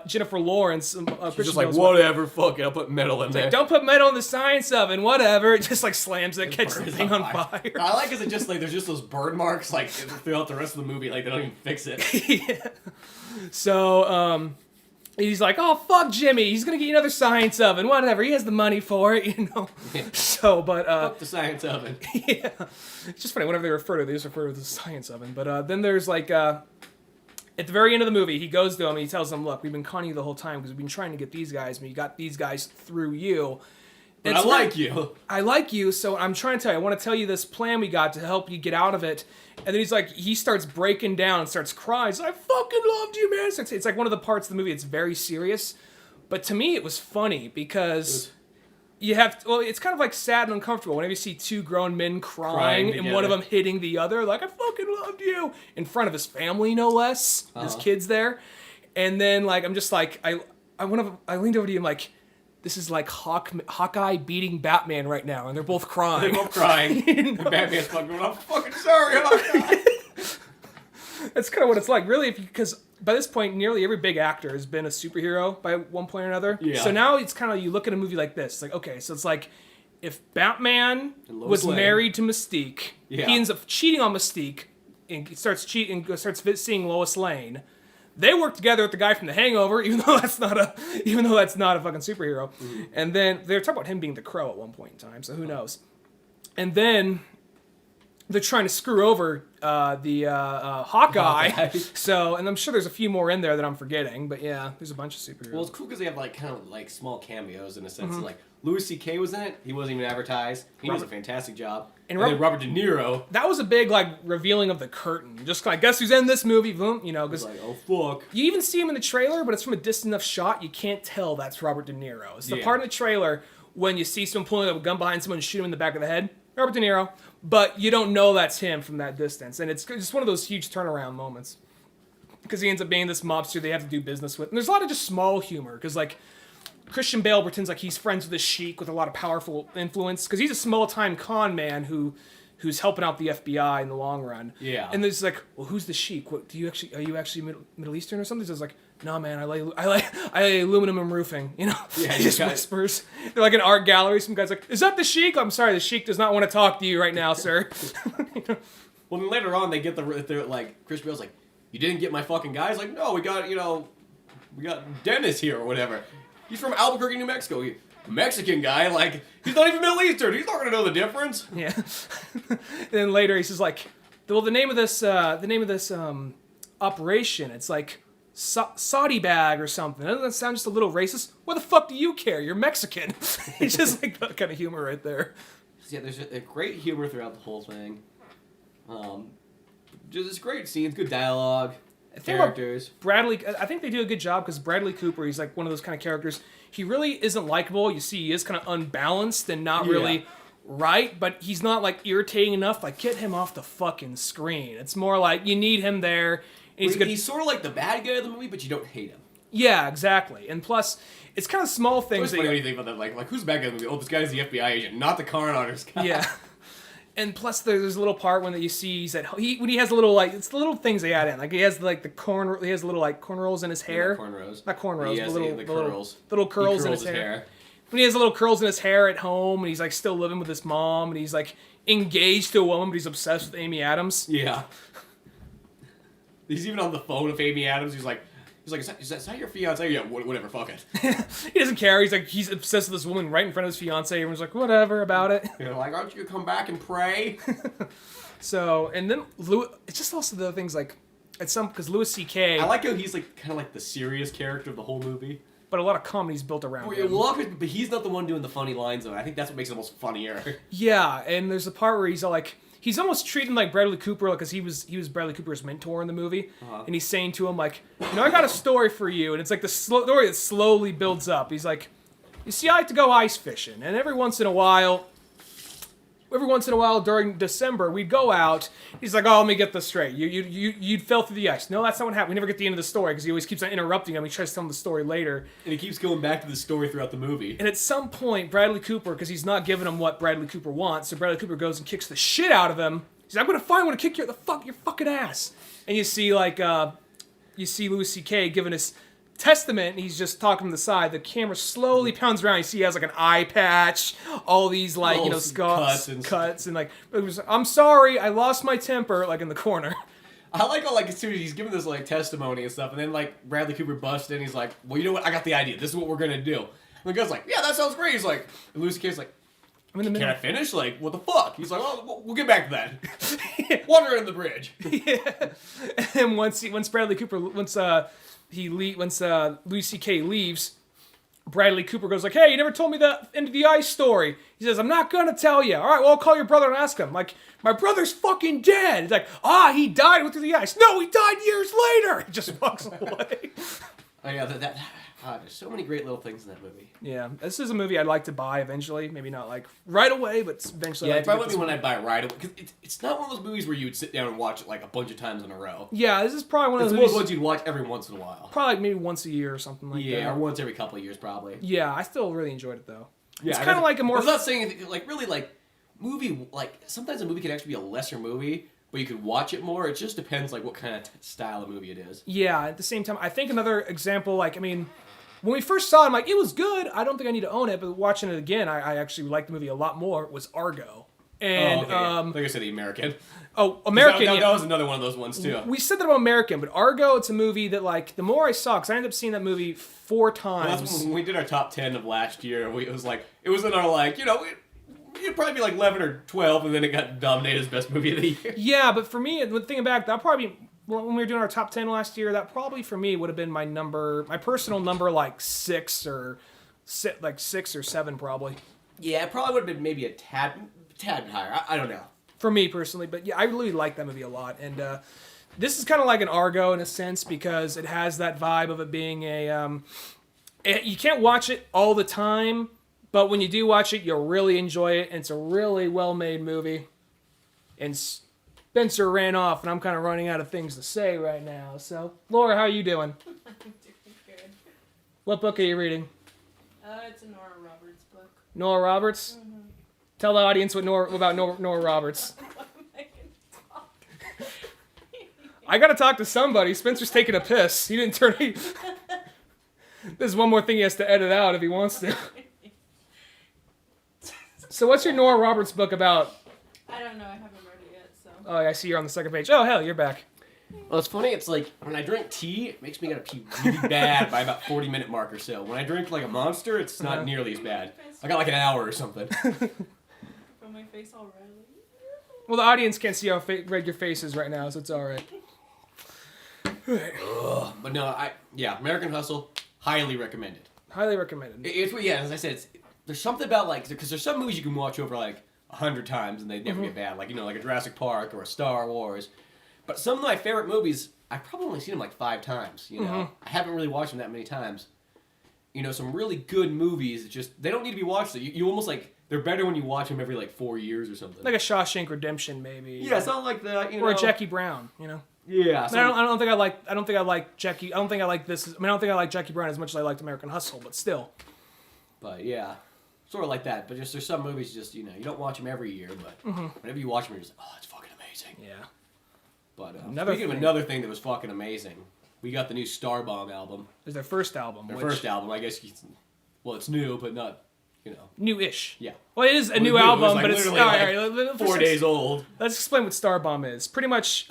Jennifer Lawrence. She's just like, whatever, fuck it, I'll put metal in there. Like, don't put metal in the science oven, whatever. It just like slams it, catches the thing on fire. I like is it just like there's just those burn marks like throughout the rest of the movie, like they don't even fix it. Yeah. So he's like, oh fuck Jimmy, he's gonna get you another science oven, whatever. He has the money for it, you know. Yeah. So, but fuck the science oven. Yeah, it's just funny. Whenever they refer to it, they just refer to the science oven. But then there's like at the very end of the movie, he goes to him and he tells them, look, we've been conning you the whole time because we've been trying to get these guys, but you got these guys through you. But I like you. I like you, so I'm trying to tell you. I want to tell you this plan we got to help you get out of it. And then he's like, he starts breaking down and starts crying. He's like, I fucking loved you, man. It's like one of the parts of the movie. It's very serious. But to me, it was funny because it's kind of like sad and uncomfortable whenever you see two grown men crying and one of them hitting the other. Like, I fucking loved you. you, in front of his family, no less, his kids there. And then, like, I'm just like, I leaned over to him like, this is like Hawkeye beating Batman right now, and they're both crying. They're both crying. And Batman's fucking, I'm fucking sorry, Hawkeye. That's kind of what it's like, really, because by this point, nearly every big actor has been a superhero by one point or another. Yeah. So now it's kind of, you look at a movie like this, like, okay, so it's like, if Batman was married to Mystique, he ends up cheating on Mystique, and starts seeing Lois Lane. They work together with the guy from The Hangover, even though that's not a fucking superhero. Mm-hmm. And then they're talking about him being the Crow at one point in time, so who knows? And then they're trying to screw over the Hawkeye. So, and I'm sure there's a few more in there that I'm forgetting, but yeah, there's a bunch of superheroes. Well, it's cool because they have like kind of like small cameos in a sense. Like Louis C.K. was in it. He wasn't even advertised. He does a fantastic job. And then Robert De Niro. That was a big like revealing of the curtain. Just like, guess who's in this movie? Boom, you know, because like, oh fuck. You even see him in the trailer, but it's from a distant enough shot you can't tell that's Robert De Niro. It's the part in the trailer when you see someone pulling a gun behind someone and shoot him in the back of the head. Robert De Niro, but you don't know that's him from that distance, and it's just one of those huge turnaround moments because he ends up being this mobster they have to do business with. And there's a lot of just small humor because like Christian Bale pretends like he's friends with a sheik with a lot of powerful influence because he's a small-time con man who's helping out the FBI in the long run. Yeah. And there's like, well, who's the sheik? What are you actually Middle Eastern or something? So it's like, no, man, I lay aluminum and roofing. You know, yeah, he just whispers. They're like an art gallery. Some guy's like, is that the sheik? I'm sorry, the sheik does not want to talk to you right now, sir. Well, then later on, they're like, Chris Bale's like, you didn't get my fucking guy? He's like, no, we got Dennis here or whatever. He's from Albuquerque, New Mexico. Mexican guy, like, he's not even Middle Eastern. He's not gonna know the difference. Yeah. And then later he says like, well, the name of this operation, it's like Saudi bag or something. Doesn't that sound just a little racist? What the fuck do you care? You're Mexican. It's just like that kind of humor right there. Yeah, there's a great humor throughout the whole thing. Just great scenes, good dialogue, characters. Bradley, I think they do a good job because Bradley Cooper, he's like one of those kind of characters. He really isn't likable. You see, he is kind of unbalanced and not really right, but he's not like irritating enough. Like, get him off the fucking screen. It's more like you need him there. He's sort of like the bad guy of the movie, but you don't hate him. Yeah, exactly. And plus, it's kind of small things. It's funny when you think about that. Like who's the bad guy of the movie? Oh, this guy's the FBI agent, not the car owners guy. Yeah. And plus, there's a little part when that you see when he has a little like it's the little things they add in. Like he has like he has little like cornrows in his hair. Not cornrows, but the curls. Little curls in his hair. When he has little curls in his hair at home, and he's like still living with his mom, and he's like engaged to a woman, but he's obsessed with Amy Adams. Yeah. He's even on the phone with Amy Adams. He's like, is that your fiance? Yeah, whatever, fuck it. He doesn't care. He's obsessed with this woman right in front of his fiance. Everyone's like, whatever about it. You're like, aren't you gonna come back and pray? So, and then it's just also the things like, because Louis C.K. I like how he's like kind of like the serious character of the whole movie. But a lot of comedy's built around him. But he's not the one doing the funny lines, though. I think that's what makes it almost funnier. Yeah, and there's a part where he's all like, he's almost treating like Bradley Cooper, like, because he was Bradley Cooper's mentor in the movie, and he's saying to him like, I got a story for you, and it's like the story that slowly builds up. He's like, you see, I like to go ice fishing, and every once in a while during December we'd go out. He's like, oh, let me get this straight. You fell through the ice. No, that's not what happened. We never get the end of the story because he always keeps on interrupting him. He tries to tell him the story later, and he keeps going back to the story throughout the movie. And at some point, Bradley Cooper, because he's not giving him what Bradley Cooper wants, so Bradley Cooper goes and kicks the shit out of him. He's like, I'm gonna kick your fucking ass. And you see Louis C.K. giving his testament, and he's just talking to the side. The camera slowly pounds around. You see he has like an eye patch, all these like cuts and like, I'm sorry, I lost my temper, like in the corner. I like how like as soon as he's giving this like testimony and stuff, and then like Bradley Cooper busts in, he's like, well, you know what, I got the idea. This is what we're gonna do. And the guy's like, yeah, that sounds great. He's like, and Louis C.K.'s like, can I finish? Like, what the fuck? He's like, oh, we'll get back to that. Water in the bridge. Yeah. And once Louis C.K. leaves, Bradley Cooper goes like, hey, you never told me the end of the ice story. He says, I'm not gonna tell you. All right, well, I'll call your brother and ask him. Like, my brother's fucking dead. He's like, he died, went through the ice. No, he died years later. He just walks away. Oh yeah, There's so many great little things in that movie. Yeah, this is a movie I'd like to buy eventually. Maybe not like right away, but eventually. Yeah, I'd it probably would be when I'd buy it right away. Because it's not one of those movies where you would sit down and watch it like a bunch of times in a row. Yeah, this is probably one of It's those one of movies. those ones you'd watch every once in a while. Probably like maybe once a year or something like that. Yeah, or once every couple of years probably. Yeah, I still really enjoyed it though. Yeah, it's kind of like a more. I'm not saying anything, like really like movie like sometimes a movie can actually be a lesser movie, but you could watch it more. It just depends like what kind of style of movie it is. Yeah, at the same time, I think another example, like, I mean, when we first saw it, I'm like, it was good. I don't think I need to own it, but watching it again, I actually liked the movie a lot more, was Argo. And, okay. Like I said, the American. Oh, American. That was another one of those ones, too. We said that about American, but Argo, it's a movie that, like, the more I saw, because I ended up seeing that movie 4 times. Well, that's when we did our top 10 of last year. It was in our, like, you know, it'd probably be like 11 or 12, and then it got nominated as Best Movie of the Year. Yeah, but for me, thinking back, that probably, when we were doing our top 10 last year, that probably for me would have been my personal number, like 6 or 7 probably. Yeah, it probably would have been maybe a tad higher. I don't know. For me personally, but yeah, I really like that movie a lot. And this is kind of like an Argo in a sense because it has that vibe of it being you can't watch it all the time, but when you do watch it, you'll really enjoy it. And it's a really well-made movie. And Spencer ran off, and I'm kind of running out of things to say right now. So, Laura, how are you doing? I'm doing good. What book are you reading? It's a Nora Roberts book. Nora Roberts? Mm-hmm. Tell the audience about Nora Roberts. What am I gonna talk? I gotta talk to somebody. Spencer's taking a piss. He didn't turn... There's one more thing he has to edit out if he wants to. So what's your Nora Roberts book about? I don't know. I haven't read it yet, so. Oh, I see you're on the second page. Oh, hell, you're back. Well, it's funny. It's like when I drink tea, it makes me gotta pee really bad by about 40-minute mark or so. When I drink like a Monster, it's not nearly as bad. I got like an hour or something. From my face already. Well, the audience can't see how red your face is right now, so it's all right. But no, American Hustle, highly recommended. Highly recommended. As I said, there's something about like because there's some movies you can watch over like 100 times and they never get bad, like like a Jurassic Park or a Star Wars. But some of my favorite movies, I've probably only seen them like 5 times. I haven't really watched them that many times. Some really good movies. They don't need to be watched. You almost like they're better when you watch them every like 4 years or something. Like a Shawshank Redemption, maybe. Yeah, something like that. Or a Jackie Brown. Yeah. I don't think I like Jackie. I don't think I like this. I don't think I like Jackie Brown as much as I liked American Hustle, but still. But yeah, sort of like that. But there's some movies you don't watch them every year, but whenever you watch them, you're just like, oh, it's fucking amazing. Yeah. But speaking of another thing that was fucking amazing, we got the new Starbomb album. It's their first album. First album, I guess. It's new, but not, New-ish. Yeah. Well, it is a new album, like but it's like 4 days old. Let's explain what Starbomb is. Pretty much,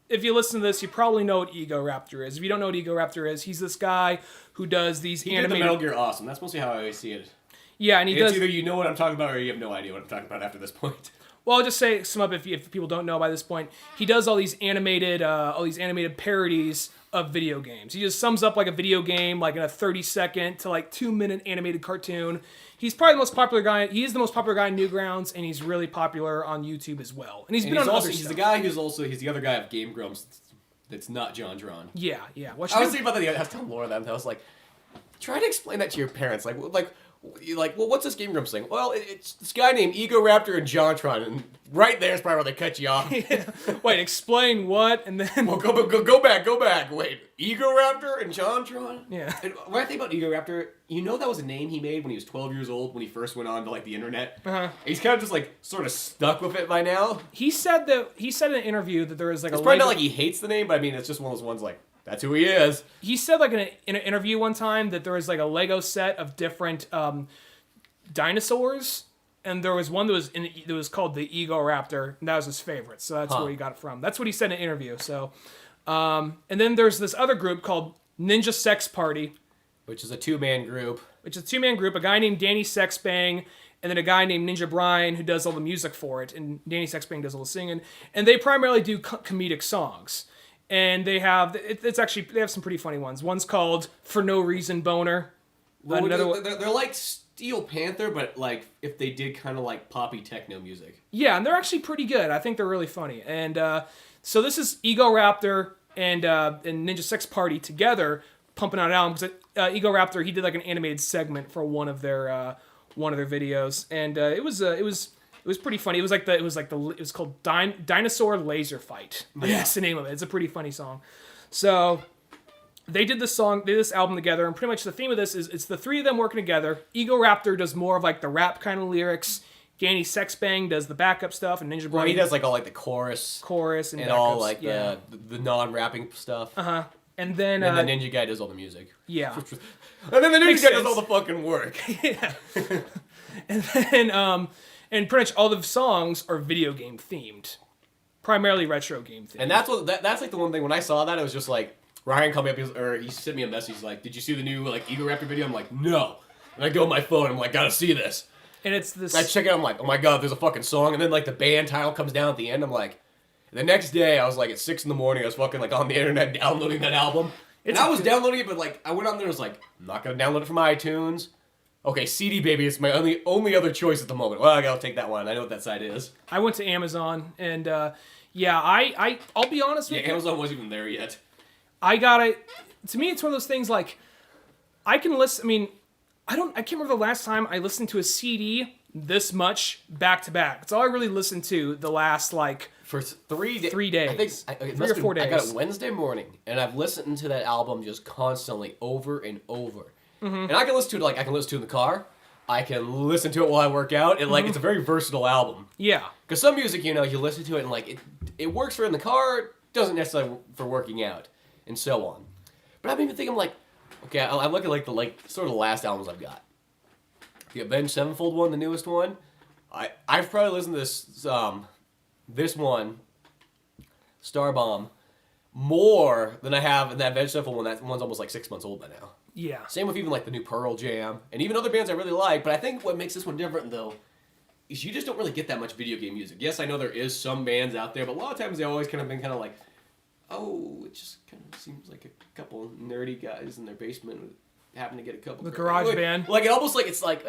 if you listen to this, you probably know what Egoraptor is. If you don't know what Egoraptor is, he's this guy who does these animated... He did the Metal Gear Awesome. That's mostly how I always see it. Yeah, and it's either you know what I'm talking about or you have no idea what I'm talking about after this point. Well, I'll just sum up if people don't know by this point. He does all these animated parodies of video games. He just sums up like a video game, like in a 30-second to like 2-minute animated cartoon. He's probably the most popular guy. He is the most popular guy in Newgrounds, and he's really popular on YouTube as well. And he's been on other stuff. He's the guy he's the other guy of Game Grumps that's not John Drawn. Yeah. I was thinking about that. I was telling Laura that. I was like, try to explain that to your parents. Well, what's this Game Grumps thing? Well, it's this guy named Egoraptor and Jontron, and right there's probably where they cut you off. Yeah. Wait, explain what, and then... Well, go back. Wait, Egoraptor and Jontron? Yeah. And when I think about Egoraptor, that was a name he made when he was 12 years old, when he first went on to, the internet. Uh-huh. He's kind of just, sort of stuck with it by now. He said in an interview that there was, it's probably not like he hates the name, but I mean, it's just one of those ones, that's who he is. He said, in an interview one time that there was, a Lego set of different dinosaurs, and there was one that was called the Egoraptor, and that was his favorite, so that's where he got it from. That's what he said in an interview, so... and then there's this other group called Ninja Sex Party. Which is a 2-man group. A guy named Danny Sexbang, and then a guy named Ninja Brian who does all the music for it, and Danny Sexbang does all the singing, and they primarily do comedic songs. And they have some pretty funny ones. One's called For No Reason Boner. Well, they're like Steel Panther, but if they did kind of poppy techno music. Yeah, and they're actually pretty good. I think they're really funny. And so this is Egoraptor and Ninja Sex Party together pumping out an album because Egoraptor, he did like an animated segment for one of their videos, and it was pretty funny. It was called Dinosaur Laser Fight. Yeah. That's the name of it. It's a pretty funny song. So they did this album together, and pretty much the theme of this is it's the three of them working together. Egoraptor does more of like the rap kind of lyrics. Danny Sexbang does the backup stuff, and Ninja Boy. Well, he does like all like the chorus and all backups, like the non-rapping stuff. And then the Ninja guy does all the music. Yeah. And then the Makes Ninja guy does sense. all the fucking work. Yeah. And then and pretty much all the songs are video game themed, primarily retro game themed. And that's like the one thing when I saw that, it was just like Ryan called me up he sent me a message like, "Did you see the new like Egoraptor video?" I'm like, "No." And I go on my phone, I'm like, "Gotta see this." And it's this. I check it out, I'm like, "Oh my god, there's a fucking song." And then like the band title comes down at the end. I'm like, and the next day I was like at 6 a.m. I was fucking like on the internet downloading that album. I was downloading it, but like I went on there and was like, I'm not gonna download it from iTunes. Okay, CD Baby is my only other choice at the moment. Well, I gotta take that one. I know what that site is. I went to Amazon, and yeah, I'll be honest with you. Amazon wasn't even there yet. I got it. To me, it's one of those things like I can listen. I mean, I can't remember the last time I listened to a CD this much back to back. It's all I really listened to the last like for 3 days. 3 days. I think it 3 or 4 days. I got it Wednesday morning, and I've listened to that album just constantly over and over. Mm-hmm. And I can listen to it like I can listen to it in the car. I can listen to it while I work out. And like it's a very versatile album. Yeah. Because some music, you listen to it and like it works for in the car, doesn't necessarily for working out, and so on. But I'm even thinking like, okay, I look at like the sort of the last albums I've got. The Avenged Sevenfold one, the newest one. I've probably listened to this one, Starbomb, more than I have in that Avenged Sevenfold one. That one's almost like 6 months old by now. Yeah. Same with even like the new Pearl Jam, and even other bands I really like. But I think what makes this one different though is you just don't really get that much video game music. Yes, I know there is some bands out there, but a lot of times they always kind of been kind of like, oh, it just kind of seems like a couple nerdy guys in their basement happen to get a couple. The garage band. Like it almost like it's like,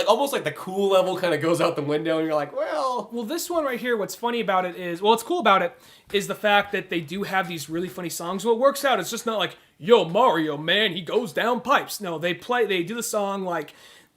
almost like the cool level kind of goes out the window, and you're like, well. Well, this one right here, what's funny about it is, what's cool about it is the fact that they do have these really funny songs. What works out, it's just not like, yo, Mario, man, he goes down pipes. No, they do the song like,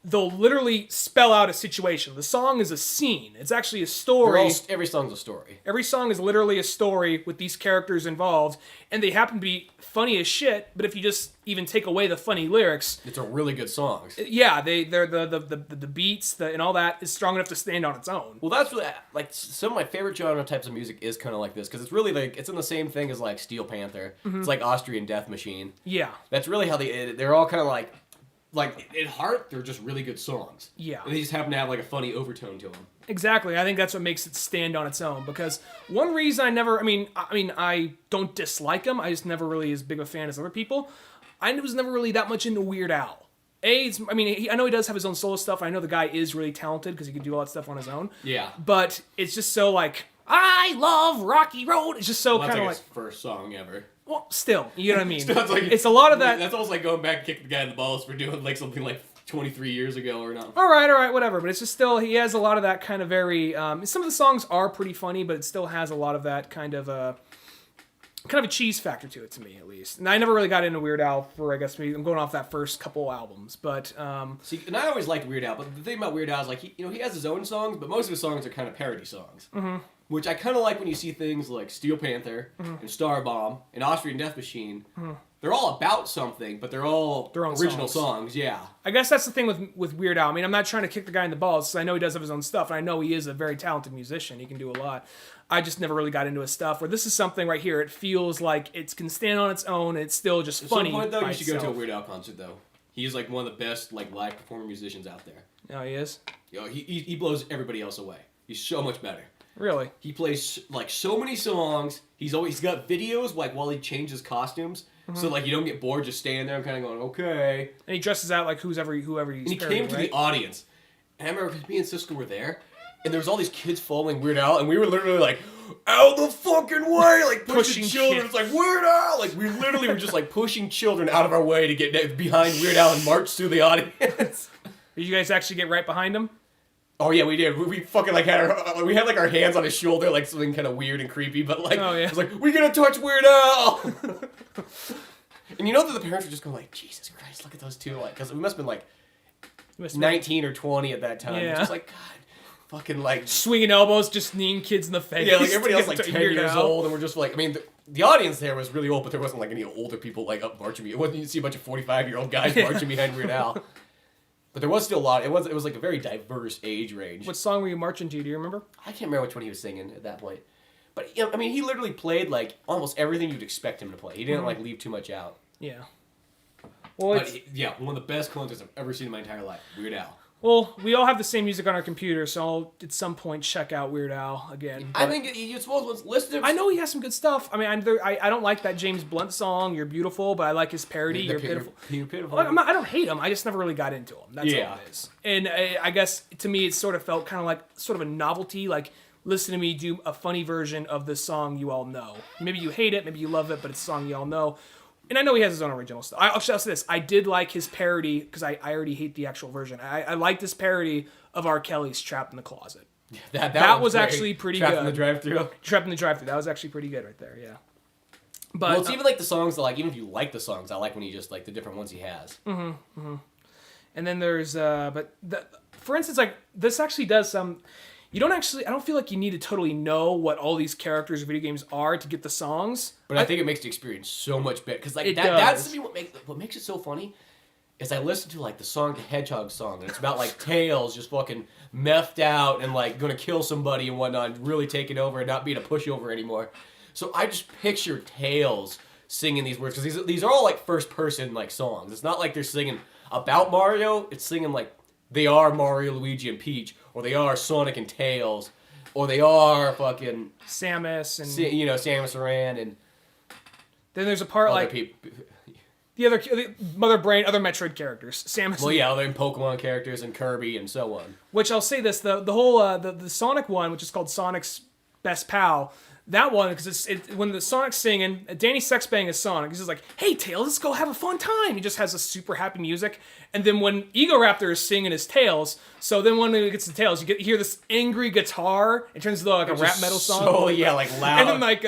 they'll literally spell out a situation. The song is a scene. It's actually a story. Every song's a story. Every song is literally a story with these characters involved, and they happen to be funny as shit, but if you just even take away the funny lyrics... It's a really good songs. Yeah, they're the beats and all that is strong enough to stand on its own. Well, that's really, like, some of my favorite genre types of music is kind of like this, because it's really, like, it's in the same thing as, like, Steel Panther. Mm-hmm. It's like Austrian Death Machine. Yeah. That's really how they're all kind of like at heart, they're just really good songs. Yeah. And they just happen to have like a funny overtone to them. Exactly. I think that's what makes it stand on its own. Because one reason I don't dislike him. I just never really as big a fan as other people. I was never really that much into Weird Al. I know he does have his own solo stuff. I know the guy is really talented because he can do all that stuff on his own. Yeah. But it's just so like, I love Rocky Road. It's just so kind of like his first song ever. Well, still, you know what I mean? Like, it's a lot of that. That's almost like going back and kicking the guy in the balls for doing like something like 23 years ago or not. All right, whatever. But it's just still, he has a lot of that kind of very. Some of the songs are pretty funny, but it still has a lot of that kind of a cheese factor to it, to me at least. And I never really got into Weird Al for, I guess, maybe I'm going off that first couple albums, but. See, and I always liked Weird Al, but the thing about Weird Al is like he has his own songs, but most of his songs are kind of parody songs. Mm-hmm. Which I kind of like when you see things like Steel Panther and Starbomb and Austrian Death Machine. Mm-hmm. They're all about something, but they're all their own original songs. Yeah. I guess that's the thing with Weird Al. I mean, I'm not trying to kick the guy in the balls, because I know he does have his own stuff, and I know he is a very talented musician. He can do a lot. I just never really got into his stuff, where this is something right here, it feels like it can stand on its own, it's still just funny. At some point, though, you should go to a Weird Al concert, though. He's like one of the best like live performer musicians out there. Oh, he is? He blows everybody else away. He's so much better. Really? He plays like so many songs. He's got videos like while he changes costumes, so like you don't get bored just standing there and kind of going okay. And he dresses out like whoever he's. And he came to the audience, and I remember me and Cisco were there, and there was all these kids following Weird Al, and we were literally like, out the fucking way, like pushing children. It's like Weird Al, like we literally were just like pushing children out of our way to get behind Weird Al and march through the audience. Did you guys actually get right behind him? Oh yeah, we did. We fucking like had our hands on his shoulder, like something kind of weird and creepy. But like, oh, yeah. I was like, "We gonna touch Weird Al." And you know that the parents were just going like, Jesus Christ, look at those two. Like, because we must have been like 19 or 20 at that time. Yeah. Just like, God, fucking like... Swinging elbows, just kneeing kids in the face. Yeah, like everybody else like 10 weird years out. old. And we're just like, I mean, the audience there was really old, but there wasn't like any older people like up marching. It wasn't, you see a bunch of 45-year-old guys marching behind Weird Al. But there was still a lot. It was like a very diverse age range. What song were you marching to? Do you remember? I can't remember which one he was singing at that point. But, you know, I mean, he literally played like almost everything you'd expect him to play. He didn't like leave too much out. Yeah. Well, But yeah, one of the best concerts I've ever seen in my entire life. Weird Al. well, we all have the same music on our computer, so I'll at some point check out Weird Al again. I think you're supposed to listen to... I know he has some good stuff. I mean, I don't like that James Blunt song, You're Beautiful, but I like his parody, You're Pitiful. You're pitiful. Like, I don't hate him. I just never really got into him. That's all it is. And I guess, to me, it sort of felt kind of like sort of a novelty, like, listen to me do a funny version of the song you all know. Maybe you hate it, maybe you love it, but it's a song you all know. And I know he has his own original stuff. I'll say this. I did like his parody, because I already hate the actual version. I liked his parody of R. Kelly's Trapped in the Closet. That was actually pretty good. Trapped in the Drive-Thru. Trapped in the Drive-Thru. That was actually pretty good right there, yeah. But, Well, it's even like the songs that, like, even if you like the songs, I like when he just, like, the different ones he has. And then there's, for instance, like, this actually does some... I don't feel like you need to totally know what all these characters of video games are to get the songs. But I think it makes the experience so much better. Because, like, does. that's to me what makes it so funny is I listen to, like, the Sonic the Hedgehog song, and it's about, like, Tails just fucking methed out and, like, gonna kill somebody and whatnot, and really taking over and not being a pushover anymore. So I just picture Tails singing these words, because these are all, like, first-person, like, songs. It's not like they're singing about Mario. It's singing, like, they are Mario, Luigi, and Peach, or they are Sonic and Tails, or they are fucking... Samus and... Samus Aran and... Then there's a part, other like... people. The Mother Brain, other Metroid characters. Samus. Well, yeah, other Pokemon characters and Kirby and so on. Which I'll say this, the whole the Sonic one, which is called Sonic's Best Pal, that one, because when the Sonic's singing, Danny Sexbang is Sonic. He's just like, "Hey Tails, let's go have a fun time." He just has a super happy music. And then when Egoraptor is singing his Tails, so then when it gets to Tails, you hear this angry guitar. It turns into like a rap metal song. So yeah, like loud. And then like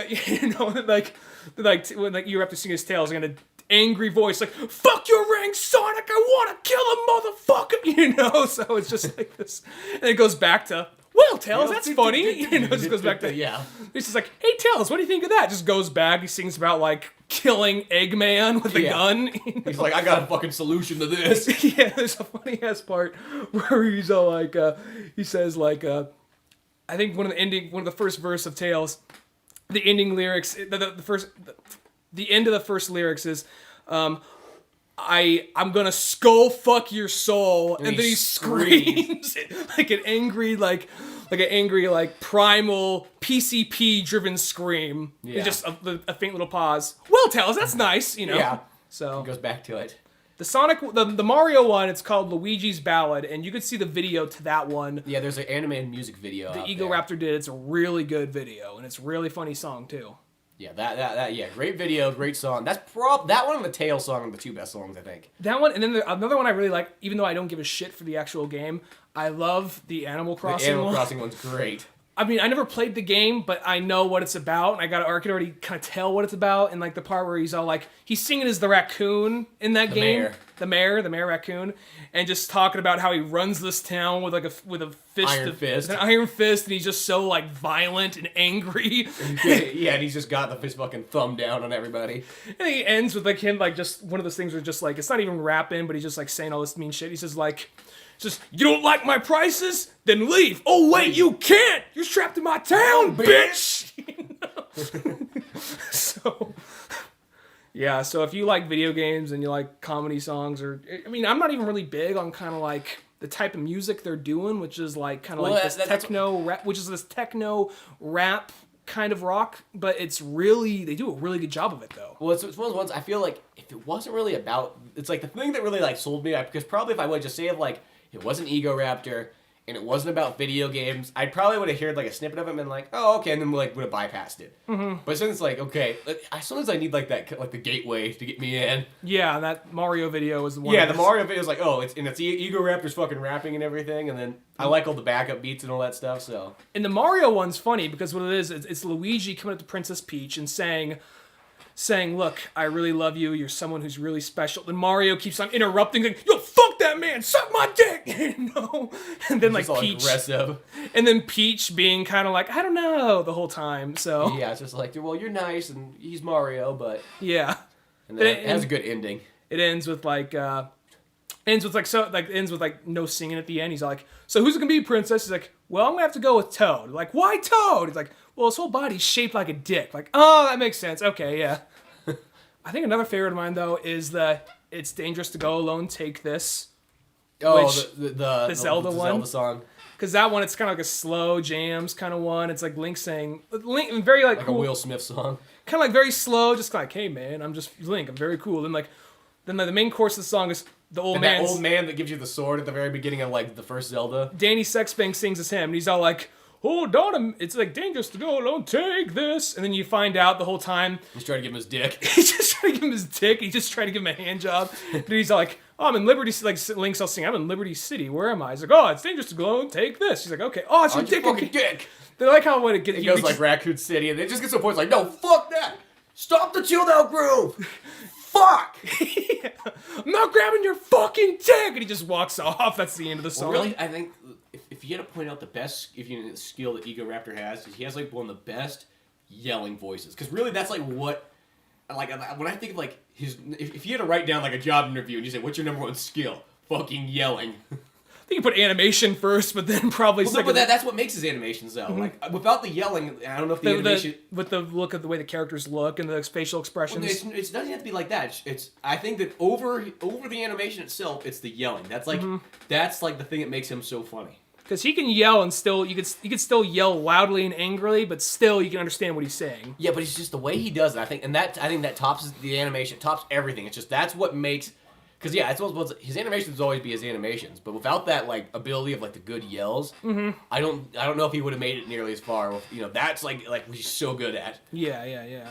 like when like Egoraptor singing his Tails, and an angry voice like, "Fuck your ring, Sonic! I want to kill a motherfucker!" So it's just like this, and it goes back to, "Well, Tails, that's funny." It just goes back to, It's just like, "Hey, Tails, what do you think of that?" Just goes back. He sings about like killing Eggman with a gun. He's like, "I got a fucking solution to this." Yeah, there's a funny ass part where he's all like, he says like, I think one of the first verse of Tails, the ending lyrics, the end of the first lyrics is, I'm gonna skull fuck your soul, and then he screams like an angry primal PCP driven scream. Yeah. Just a faint little pause. "Well, Tails, that's nice," Yeah. So He goes back to it. the Mario one, it's called Luigi's Ballad, and you could see the video to that one. Yeah, there's an animated music video. The Egoraptor did. It's a really good video, and it's a really funny song too. Yeah, that great video, great song. That one and the Tail song are the two best songs, I think. That one, and then another one I really like, even though I don't give a shit for the actual game, I love the Animal Crossing one. The Animal Crossing one's great. I mean, I never played the game, but I know what it's about, and I can already kind of tell what it's about. And like the part where he's all like, he's singing as the raccoon in that game, the mayor raccoon, and just talking about how he runs this town with like an iron fist, and he's just so like violent and angry. Yeah, and he's just got his fucking thumb down on everybody. And he ends with like him like just one of those things where just like it's not even rapping, but he's just like saying all this mean shit. He says like, just, "You don't like my prices? Then leave." "Oh wait, you can't! You're trapped in my town, bitch!" So if you like video games and you like comedy songs, or I mean, I'm not even really big on kind of like the type of music they're doing, which is like kind of like this techno rap, which is this techno rap kind of rock, but they do a really good job of it though. Well, it's one of those ones I feel like if it wasn't really about, it's like the thing that really like sold me, because probably if I would just say of like, it wasn't Egoraptor, and it wasn't about video games, I probably would have heard like a snippet of it and been like, "Oh, okay," and then like would have bypassed it. Mm-hmm. But since it's like, okay, sometimes I need like that, like the gateway to get me in. Yeah, that Mario video was the one. Yeah, the Mario video is like, oh, it's Egoraptor's fucking rapping and everything, and then I like all the backup beats and all that stuff. So. And the Mario one's funny because what it is, it's Luigi coming up to Princess Peach and saying, saying, "Look, I really love you. You're someone who's really special." Then Mario keeps on interrupting, like, "Yo, fuck that man, suck my dick," and then like Peach, aggressive. and then Peach being kind of like, "I don't know," the whole time. So Yeah, it's just like, well, you're nice, and he's Mario, but yeah, and then it has a good ending. it ends with like. Ends with no singing at the end. He's like, "So who's gonna be princess?" He's like, "Well, I'm gonna have to go with Toad." Like, why Toad? He's like, "Well, his whole body's shaped like a dick." Like, oh, that makes sense. Okay, yeah. I think another favorite of mine though is the "It's Dangerous to Go Alone, Take This." Oh, which, the Zelda one, Zelda song. Because that one, it's kind of like a slow jams kind of one. It's like Link saying, very like Like cool, a Will Smith song. kind of like very slow, just like, "Hey man, I'm just Link. I'm very cool." And then the main course of the song is the old man. That old man that gives you the sword at the very beginning of like the first Zelda. Danny Sexbang sings as him, and he's all like, "Oh, Donna, it's like dangerous to go alone, take this." And then you find out the whole time He's trying to give him his dick. he's just trying to give him his dick. He's just trying to give him a hand job. And he's all like, "Oh, I'm in Liberty," like Link's all singing, "I'm in Liberty City. Where am I?" He's like, "Oh, it's dangerous to go alone, take this." He's like, "Okay, oh, it's your dick fucking again." dick. They like how when it gets It goes like Raccoon City, and it just gets to a point. It's like, no, fuck that. Stop the chill out groove. Fuck. "I'm not grabbing your fucking dick," and he just walks off. That's the end of the song. Well, really, I think if you had to point out the best, skill that Egoraptor has, is he has like one of the best yelling voices. Because really, that's like what, like when I think of like his, if you had to write down like a job interview and you say, "What's your number one skill?" Fucking yelling. I think you put animation first, but then probably Well, second. but that's what makes his animations though. Like without the yelling, I don't know if the animation. with the look of the way the characters look and the facial expressions. Well, it doesn't have to be like that. It's I think that over the animation itself, it's the yelling. That's like that's like the thing that makes him so funny. Because he can yell and still, you could still yell loudly and angrily, but still you can understand what he's saying. Yeah, but it's just the way he does it. I think that tops the animation, tops everything. It's just that's what makes. Because yeah, it's supposed his animations always be his animations, but without that like ability of like the good yells, I don't know if he would have made it nearly as far. That's like what he's so good at. Yeah.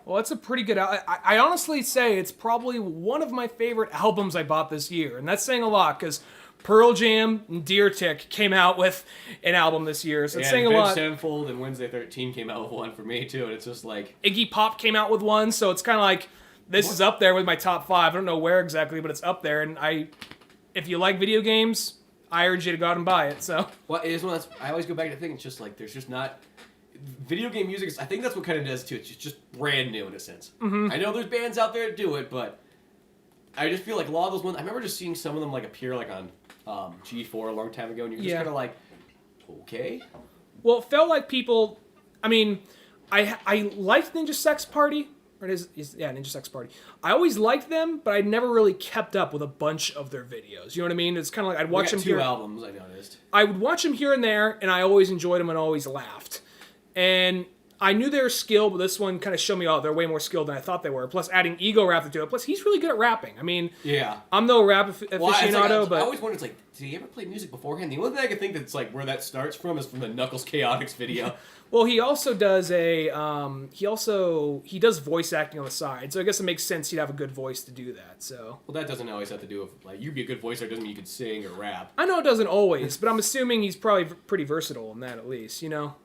Well, it's a pretty good. I honestly say it's probably one of my favorite albums I bought this year, and that's saying a lot because Pearl Jam and Deer Tick came out with an album this year, so it's saying a lot. Sevenfold and Wednesday 13 came out with one for me too, and it's just like Iggy Pop came out with one, so it's kind of like. This is up there with my top 5. I don't know where exactly, but it's up there. And if you like video games, I urge you to go out and buy it. So. Well, it is one that's. I always go back to think it's just like there's just not. Video game music I think that's what kind of does too. It's just brand new in a sense. I know there's bands out there that do it, but I just feel like a lot of those ones. I remember just seeing some of them like appear like on G4 a long time ago, and you're just kind of like, okay. Well, it felt like people. I mean, I liked Ninja Sex Party. Or Ninja Sex Party. I always liked them, but I never really kept up with a bunch of their videos. You know what I mean? It's kind of like I'd watch them here. 2 albums, I noticed. I would watch them here and there, and I always enjoyed them and always laughed. And I knew they were skilled, but this one kind of showed me, they're way more skilled than I thought they were. Plus, adding Egoraptor to it. Plus, he's really good at rapping. I mean, yeah, I'm no rap aficionado, but I always wondered, like, did he ever play music beforehand? The only thing I can think that's like where that starts from is from the Knuckles Chaotix video. Well, he also does he does voice acting on the side, so I guess it makes sense he'd have a good voice to do that. So. Well, that doesn't always have to do with like you be a good voicer doesn't mean you can sing or rap. I know it doesn't always, but I'm assuming he's probably pretty versatile in that at least. You know.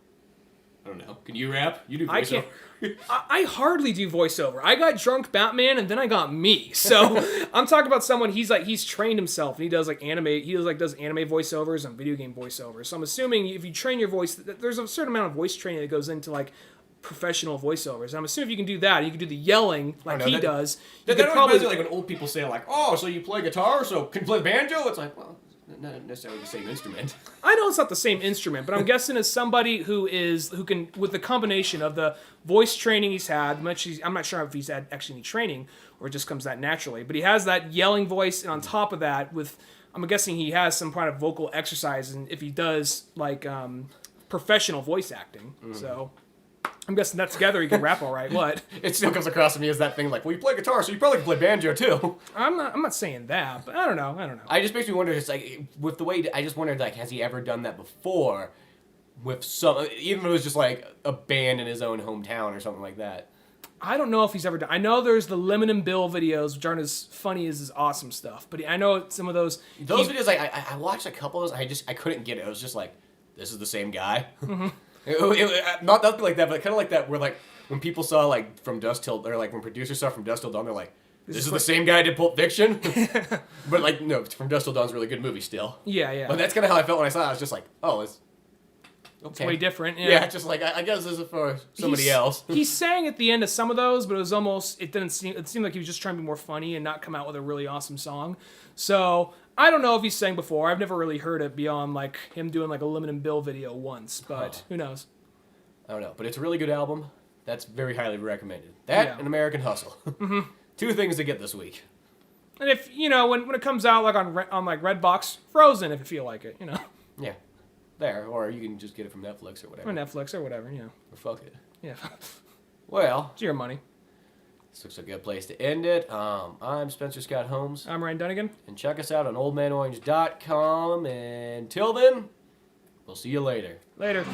I don't know. Can you rap? You do voiceover. I can't. I hardly do voiceover. I got drunk Batman, and then I got me. So I'm talking about someone. He's trained himself, and he does anime. He does anime voiceovers and video game voiceovers. So I'm assuming if you train your voice, there's a certain amount of voice training that goes into like professional voiceovers. And I'm assuming if you can do that, you can do the yelling like he does. You could probably like when old people say like, "Oh, so you play guitar? So can you play banjo?" It's like, well. Not necessarily the same instrument. I know it's not the same instrument, but I'm guessing as somebody who can, with the combination of the voice training he's had, I'm not sure if he's had actually any training or it just comes that naturally, but he has that yelling voice, and on top of that, I'm guessing he has some kind of vocal exercise, and if he does like professional voice acting, so. I'm guessing that together he can rap all right. What? It still comes across to me as that thing like, well, you play guitar, so you probably can play banjo too. I'm not saying that, but I don't know. I just makes me wonder, just like with the way I just wondered, like, has he ever done that before with some, even if it was just like a band in his own hometown or something like that. I don't know if he's ever done. I know there's the Lemon and Bill videos, which aren't as funny as his awesome stuff, but I know some of those. Those videos, I watched a couple of those. I couldn't get it. I was just like, this is the same guy. Not nothing like that, but kind of like that. Where like when people saw like From Dusk Till, or like when producers saw From Dusk Till Dawn, they're like, "This is the same guy who did Pulp Fiction." But like, no, From Dusk Till Dawn's a really good movie still. Yeah. But that's kind of how I felt when I saw it. I was just like, oh, it's okay. It's way different. Yeah, just like I guess this is for somebody else. He sang at the end of some of those, but it was almost it seemed like he was just trying to be more funny and not come out with a really awesome song. So I don't know if he sang before. I've never really heard it beyond like him doing like a Lemon and Bill video once, but who knows? I don't know, but it's a really good album. That's very highly recommended. That and American Hustle. Two things to get this week. And if when it comes out like on like Redbox, Frozen if you feel like it, Yeah. There, or you can just get it from Netflix or whatever. Or Netflix or whatever, Or fuck it. Yeah. Well, It's your money. this looks like a good place to end it. I'm Spencer Scott Holmes. I'm Ryan Dunigan. And check us out on oldmanorange.com. And till then, we'll see you later. Later.